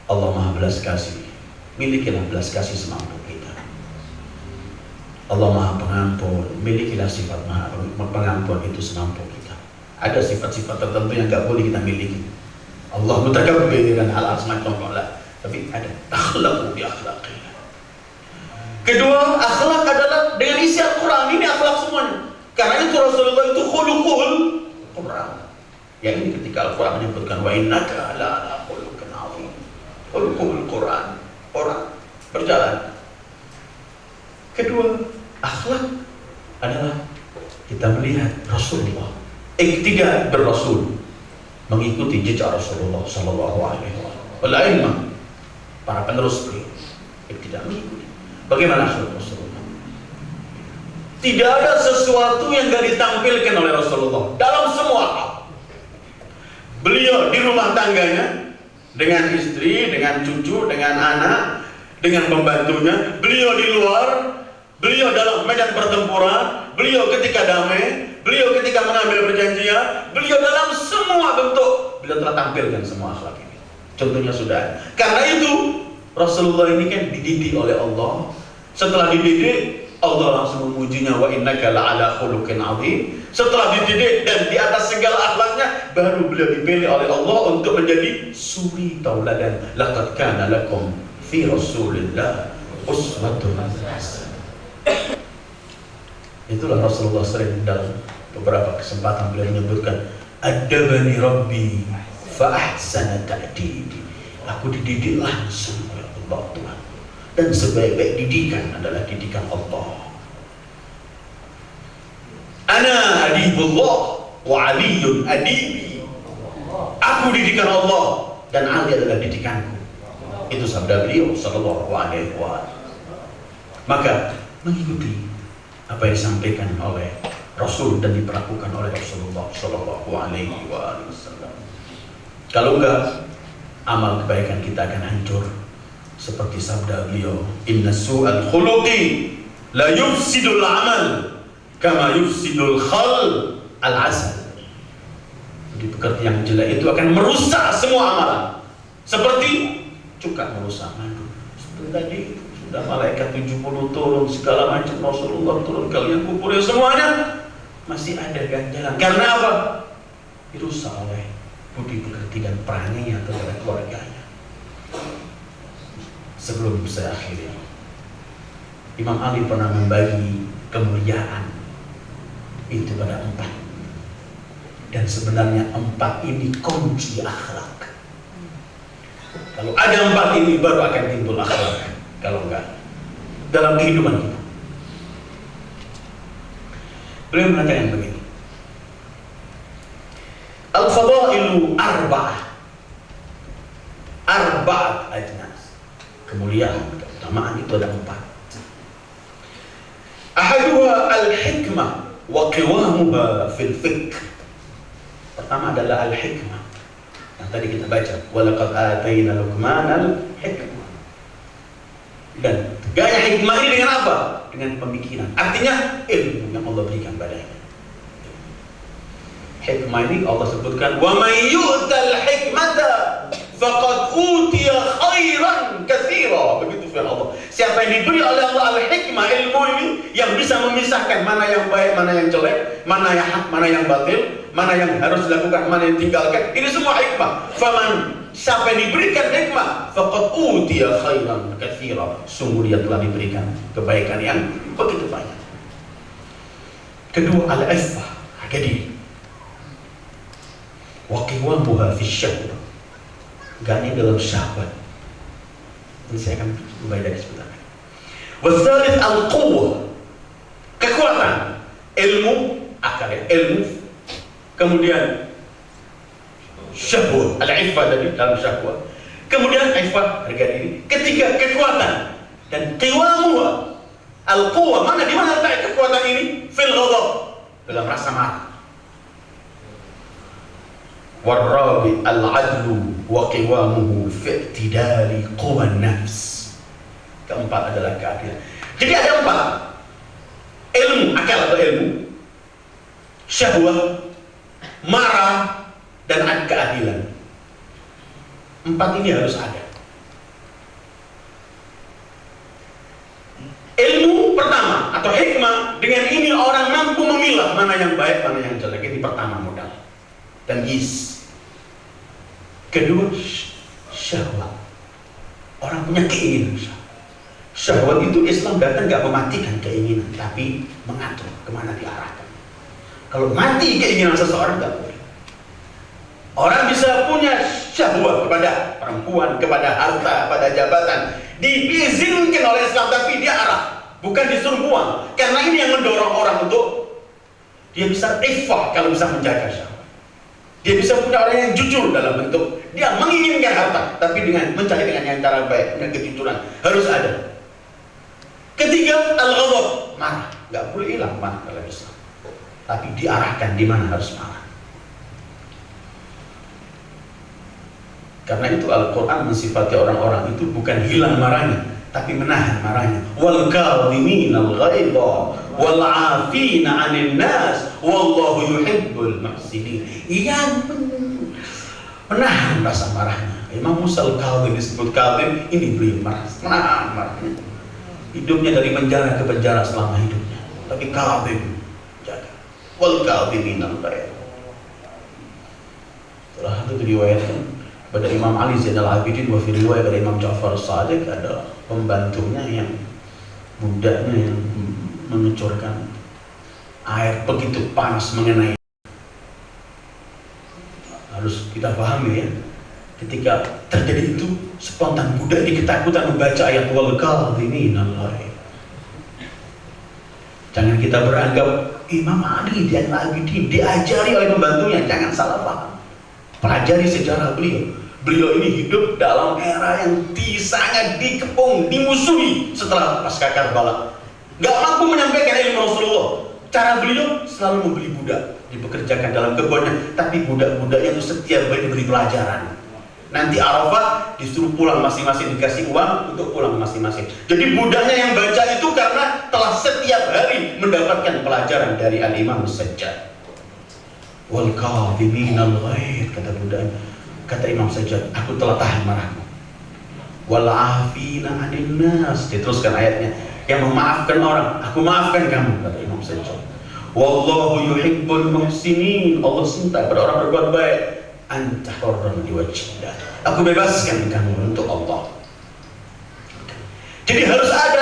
Allah Maha belas kasih. Milikilah belas kasih semampu kita. Allah Maha pengampun. Milikilah sifat Maha pengampun itu semampu kita. Ada sifat-sifat tertentu yang gak boleh kita miliki. Allah mutakabbir dan hal semacam Allah. Tapi ada akhlak bi akhlaqillah. Kedua, akhlak adalah dengan isi Al-Quran. Ini akhlak semuanya. Karena itu Rasulullah itu khuluqul Quran. Yang ini ketika Al-Quran menyebutkan wa innaka la'ala khuluqin 'azim. Khuluqul Quran. Orang berjalan. Kedua, akhlak adalah kita melihat Rasulullah. Tidak berasul, mengikuti jejak Rasulullah sallallahu alaihi wasallam. Para penerus beliau tidak mengikuti. Bagaimana akhlak Rasulullah? Tidak ada sesuatu yang tidak ditampilkan oleh Rasulullah dalam semua hal. Beliau di rumah tangganya dengan istri, dengan cucu, dengan anak, dengan pembantunya. Beliau di luar, beliau dalam medan pertempuran, beliau ketika damai, beliau ketika mengambil perjanjian, beliau dalam semua bentuk beliau telah tampilkan semua akhlak ini. Contohnya sudah. Karena itu Rasulullah ini kan dididik oleh Allah. Setelah dididik, Allah langsung memujinya, wa innaka la'ala khuluqin 'azim. Setelah dididik dan di atas segala akhlaknya, baru beliau dipilih oleh Allah untuk menjadi suri tauladan. Laqad kana lakum fi Rasulillah uswatun hasanah. Itulah Rasulullah sering dalam beberapa kesempatan beliau menyebutkan, adabani Rabbi fa ahsana ta'dibi. Aku dididik langsung oleh Allah Tuhan, dan sebaik-baik didikan adalah didikan Allah. Ana adibullah wa aliyun adibi. Aku didikan Allah dan Ali adalah didikanku. Itu sabda beliau sallallahu alaihi wasallam. Maka mengikuti apa yang disampaikan oleh Rasul dan diperlakukan oleh Rasulullah sallallahu alaihi wasallam. Kalau enggak, amal kebaikan kita akan hancur. Seperti sabda beliau, inna su'al khuluqi la yufsidul amal kama yufsidul khal al-asal. Jadi pekerti yang jelek itu akan merusak semua amalan, seperti cuka merusak madu. Seperti tadi sudah malaikat 70 turun, segala macam Rasulullah turun, kalian kumpulin semuanya, masih ada ganjalan. Karena apa? Dirusak oleh budi pekerti dan peranginya kepada keluarganya. Sebelum saya akhiri, Imam Ali pernah membagi kemuliaan itu pada 4. Dan sebenarnya 4 ini kunci akhlak. Kalau ada 4 ini baru akan timbul akhlak. Kalau enggak, dalam kehidupan kita. Beliau mengatakan begini, al-fadailu arba'ah ajnas. Kemuliaan, keutamaan itu ada 4. Ahaduha al-hikmah wa qiwamuha fil fiqh. Pertama adalah al-hikmah yang tadi kita baca, walaqad atayna luqmanal hikmah. Dan gaya hikmah ini dengan apa? Dengan pemikiran. Artinya ilmu yang Allah berikan padanya. Hikmah ini Allah sebutkan, wa may yu'tal hikmata faqad utiya khairan katsira. Begitu firman Allah. Siapa yang diberi oleh Allah al-hikmah, ilmu ini, yang bisa memisahkan mana yang baik, mana yang jelek, mana yang hak, mana yang batil, mana yang harus dilakukan, mana yang tinggalkan. Ini semua hikmah. Faman, siapa yang diberikan hikmah, faqad utiya khairan katsira. Sungguh dia telah diberikan kebaikan yang begitu banyak. Kedua, al-iffah, harga diri. Wa qiwamuha fi syahwat. Gani dalam syahwat. Ini saya akan mulai dari sebentar. Wasalith al-quwwah, kekuatan, ilmu, akal, ilmu, kemudian syahwat, al-iffah tadi dalam syahwat, kemudian iffah, harga diri. Ketiga, kekuatan dan qiwamuha, al-quwwah. Mana di mana letak kekuatan ini? Fil ghadab, dalam rasa marah. Warrabi al-adlu wa qiwamuhu fi i'tidali quwan nafs. Keempat adalah keadilan. Jadi ada empat: ilmu, akal atau ilmu, syahwat, marah, dan keadilan. Empat ini harus ada. Ilmu pertama atau hikmah, dengan ini orang mampu memilah mana yang baik, mana yang jelek. Ini pertama modal. Tamyiz. Kedua, syahwat. Orang punya keinginan. Syahwat itu Islam datang gak mematikan keinginan, tapi mengatur kemana diarahkan. Kalau mati keinginan seseorang gak boleh. Orang bisa punya syahwat kepada perempuan, kepada harta, pada jabatan, diizinkan oleh Islam, tapi dia arah, bukan disuruh buang. Karena ini yang mendorong orang untuk dia bisa iffah kalau bisa menjaga syahwat. Dia bisa punya orang yang jujur dalam bentuk dia menginginkan harta, tapi dengan mencari dengan yang cara baik, dengan kejujuran harus ada. Ketiga, al-ghadab, marah, nggak boleh hilang marah dalam Islam, tapi diarahkan di mana harus marah. Karena itu Al-Quran mensifati orang-orang itu bukan hilang marahnya, tapi menahan marahnya. Wal kadhiminal ghaidha wal 'afina 'anil nas wallahu yuhibbul muhsinin. Yang menahan rasa marahnya. Imam Musa al-Kadhim disebut kadhim, ini beliau menahan marahnya. Hidupnya dari penjara ke penjara selama hidupnya, tapi kadhim jaga. Wal kadhiminal ghaidha. Setelah itu diriwayatkan pada Imam Ali Zainal Abidin, wa fi riwayat dari Imam Ja'far Shadiq, ada pembantunya yang budaknya yang mengucurkan air begitu panas mengenai. Harus kita pahami ya, ketika terjadi itu spontan budak di ketakutan membaca ayat wal kadhiminal ghaidh. Jangan kita beranggap Imam Ali Zainal Abidin diajari oleh pembantunya, jangan salah paham. Pelajari sejarah beliau. Beliau ini hidup dalam era yang sangat dikepung, dimusuhi setelah pasca Karbala. Gak mampu menyampaikan ilmu Rasulullah. Cara beliau selalu membeli budak, dipekerjakan dalam kebunnya, tapi budak-budaknya itu setiap hari diberi pelajaran. Nanti Arafah disuruh pulang masing-masing, dikasih uang untuk pulang masing-masing. Jadi budaknya yang baca itu karena telah setiap hari mendapatkan pelajaran dari Al-Imam Sajjad. Wal kadhiminal ghaidh, kata budaknya. Kata Imam Sajjad, aku telah tahan marahku. Wal 'afina 'anil nas, diteruskan ayatnya, yang memaafkan orang, aku maafkan kamu, kata Imam Sajjad. Wallahu yuhibbul muhsinin, Allah cinta pada orang berbuat baik. Anta hurrun liwajhillah, aku bebaskan kamu untuk Allah. Jadi harus ada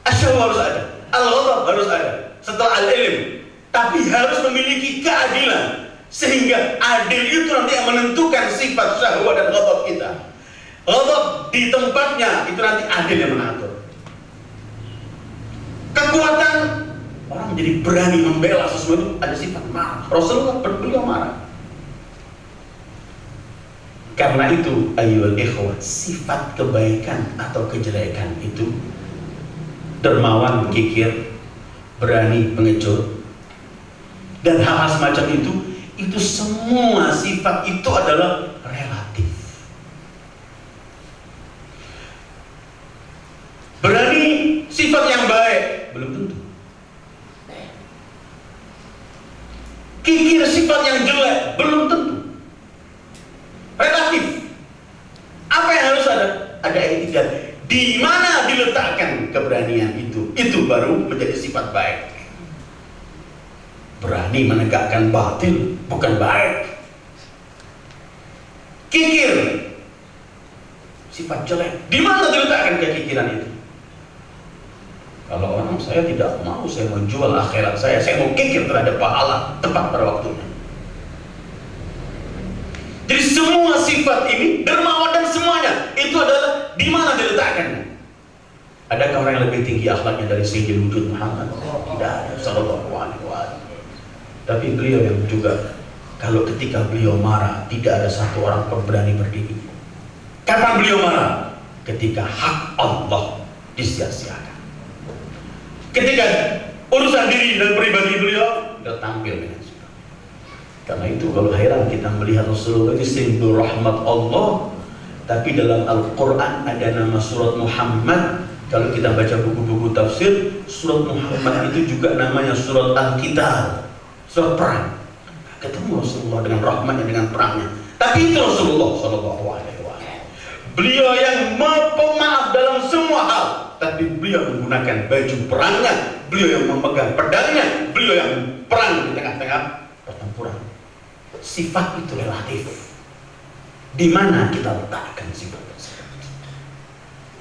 al-syahwat, harus ada al-ghadab, harus ada setelah al-ilm, tapi harus memiliki keadilan. Sehingga adil itu nanti yang menentukan sifat syahwat dan ghadab kita. Ghadab di tempatnya itu nanti adil yang mengatur. Kekuatan, orang menjadi berani membela sesuatu, ada sifat marah. Rasulullah beliau marah. Karena itu ayyuhal ikhwah, sifat kebaikan atau kejelekan itu dermawan, kikir, berani, pengecut, dan hal semacam itu semua sifat itu adalah relatif. Berani sifat yang baik belum tentu. Kikir sifat yang jelek belum tentu. Relatif. Apa yang harus ada? Ada etika. Di mana berani menegakkan batil, bukan baik. Kikir, sifat jelek. Di mana diletakkan kekikiran itu? Kalau orang, saya tidak mau, saya menjual akhirat saya mau kikir terhadap pahala tepat pada waktunya. Jadi semua sifat ini, dermawan dan semuanya, itu adalah di mana diletakkannya. Adakah orang yang lebih tinggi akhlaknya dari Sayyidul Wujud Muhammad? Tidak ada, sallallahu alaihi wasallam. Tapi beliau yang juga, kalau ketika beliau marah, tidak ada satu orang pun berani berdiri. Kapan beliau marah? Ketika hak Allah disia-siakan. Ketika urusan diri dan pribadi beliau, beliau tampil dengan sikap. Karena itu kalau heran kita melihat Rasulullah ini simbol rahmat Allah, tapi dalam Al-Quran ada nama surat Muhammad. Kalau kita baca buku-buku tafsir, surat Muhammad itu juga namanya surat Al-Qital, surat perang. Ketemu Rasulullah dengan rahmatnya, dengan perangnya. Tapi itu Rasulullah Sallallahu Alaihi Wasallam. Beliau yang pemaaf dalam semua hal, tapi beliau menggunakan baju perangnya, beliau yang memegang pedangnya, beliau yang perang di tengah-tengah pertempuran. Sifat itu relatif. Di mana kita letakkan sifat tersebut?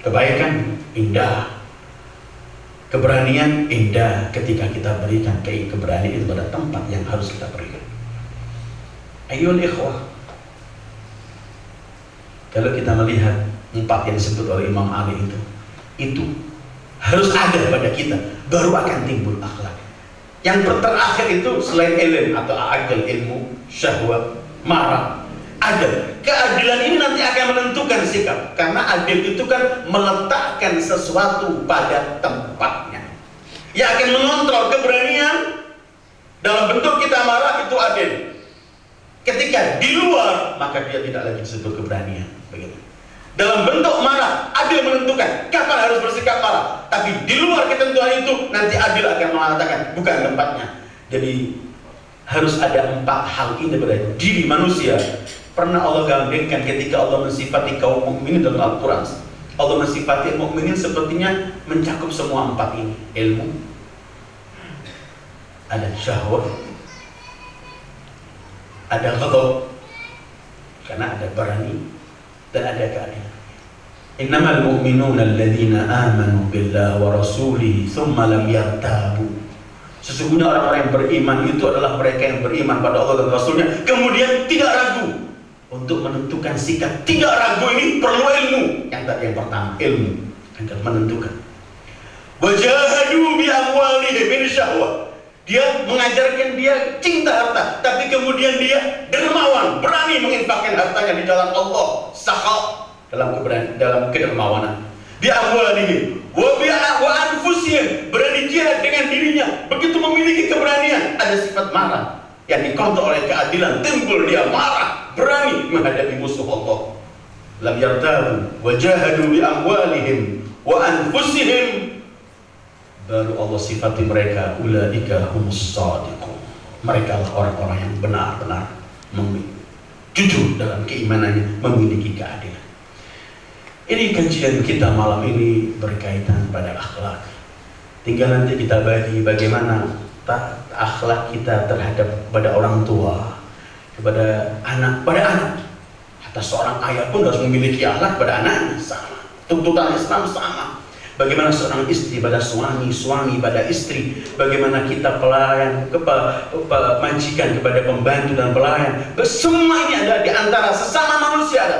Kebaikan indah, keberanian indah ketika kita berikan keberanian itu pada tempat yang harus kita berikan. Ayyul ikhwah, kalau kita melihat 4 yang disebut oleh Imam Ali itu harus ada pada kita, baru akan timbul akhlak. Yang terakhir itu selain ilmu atau akal, ilmu, syahwat, marah, ada. Keadilan ini nanti akan menentukan sikap, karena adil itu kan meletakkan sesuatu pada tempatnya. Yang akan mengontrol keberanian dalam bentuk kita marah itu adil. Ketika di luar, maka dia tidak lagi disebut keberanian. Begitu. Dalam bentuk marah, adil menentukan kapan harus bersikap marah. Tapi di luar ketentuan itu, nanti adil akan mengatakan bukan tempatnya. Jadi harus ada 4 hal ini pada diri manusia. Pernah Allah gandengkan ketika Allah mensifati kaum mukminin dalam Al-Quran. Allah mensifati mukminin sepertinya mencakup semua 4 ini. Ilmu, ada syahwat, ada ghadab, karena ada berani, dan ada keadilan. Innamal mu'minuna alladzina amanu billahi wa rasulihi thumma lam yartabu. Sesungguhnya orang-orang yang beriman itu adalah mereka yang beriman pada Allah dan Rasulnya, kemudian tidak ragu untuk menentukan sikap. Tidak ragu ini perlu ilmu. Yang tadi yang pertama, ilmu akan menentukan. Wajahadu bi amwalihim min syahwat. Dia mengajarkan dia cinta harta, tapi kemudian dia dermawan, berani menginfakkan hartanya di jalan Allah, sakha, dalam kedermawanan. Bi amwalihim wa anfusihim, berani jihad dengan dirinya, begitu memiliki keberanian. Ada sifat marah yang dikontrol oleh keadilan, timbul dia marah, berani menghadapi musuh Allah. Lam yartabu wajahadu bi amwalihim wa anfusihim, baru Allah sifati mereka, ulaika humus shadiqun. Mereka lah orang-orang yang benar-benar jujur dalam keimanannya, memiliki keadilan. Ini kajian kita malam ini berkaitan pada akhlak. Tinggal nanti kita bagi bagaimana akhlak kita terhadap pada orang tua, kepada anak, pada anak. Hatta seorang ayah pun harus memiliki akhlak pada anaknya, sama. Tuntutan Islam sama. Bagaimana seorang istri pada suami, suami pada istri, bagaimana kita pelayan, majikan kepada pembantu dan pelayan. Semua ini ada di antara sesama manusia, ada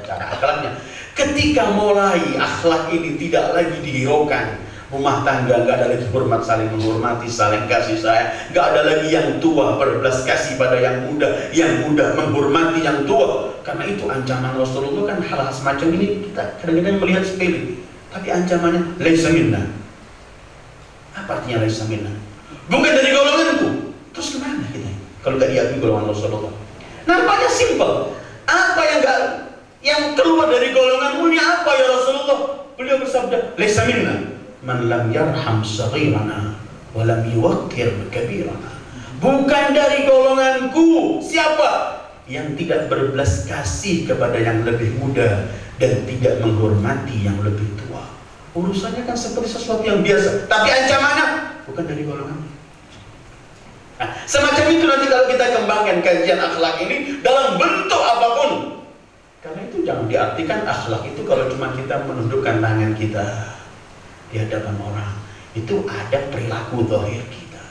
cara akhlaknya. Ketika mulai akhlak ini tidak lagi dihiraukan, rumah tangga nggak ada lagi hormat, saling menghormati, saling kasih sayang, nggak ada lagi yang tua berbelas kasih pada yang muda menghormati yang tua. Karena itu ancaman Rasulullah kan hal-hal semacam ini kita kadang-kadang melihat sepele. Tapi ancamannya laisa minna. Apa artinya laisa minna? Bukan dari golonganku. Terus kemana kita? Kalau gak diakui golongan Rasulullah. Nampaknya simpel. Apa yang keluar dari golonganmu ini apa ya Rasulullah? Beliau bersabda, laisa minna man lam yarham saghirana wa lam yuwaqqir kabirana. Bukan dari golonganku. Siapa? Yang tidak berbelas kasih kepada yang lebih muda dan tidak menghormati yang lebih tua. Urusannya kan seperti sesuatu yang biasa, tapi ancamannya bukan dari golongan. Nah, semacam itu nanti kalau kita kembangkan kajian akhlak ini dalam bentuk apapun. Karena itu jangan diartikan akhlak itu kalau cuma kita menundukkan tangan kita di hadapan orang. Itu ada perilaku zahir kita.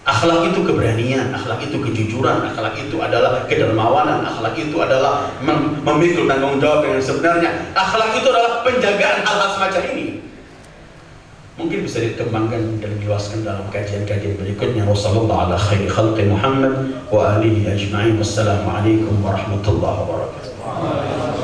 Akhlak itu keberanian, akhlak itu kejujuran, akhlak itu adalah kedermawanan, akhlak itu adalah memikul tanggung jawab yang sebenarnya. Akhlak itu adalah penjagaan hal-hal semacam ini. Mungkin bisa dikembangkan dan diluaskan dalam kajian-kajian berikutnya. Wassallallahu ala khairi khalqi Muhammad wa alihi ajma'in. Wassalamualaikum warahmatullahi wabarakatuh.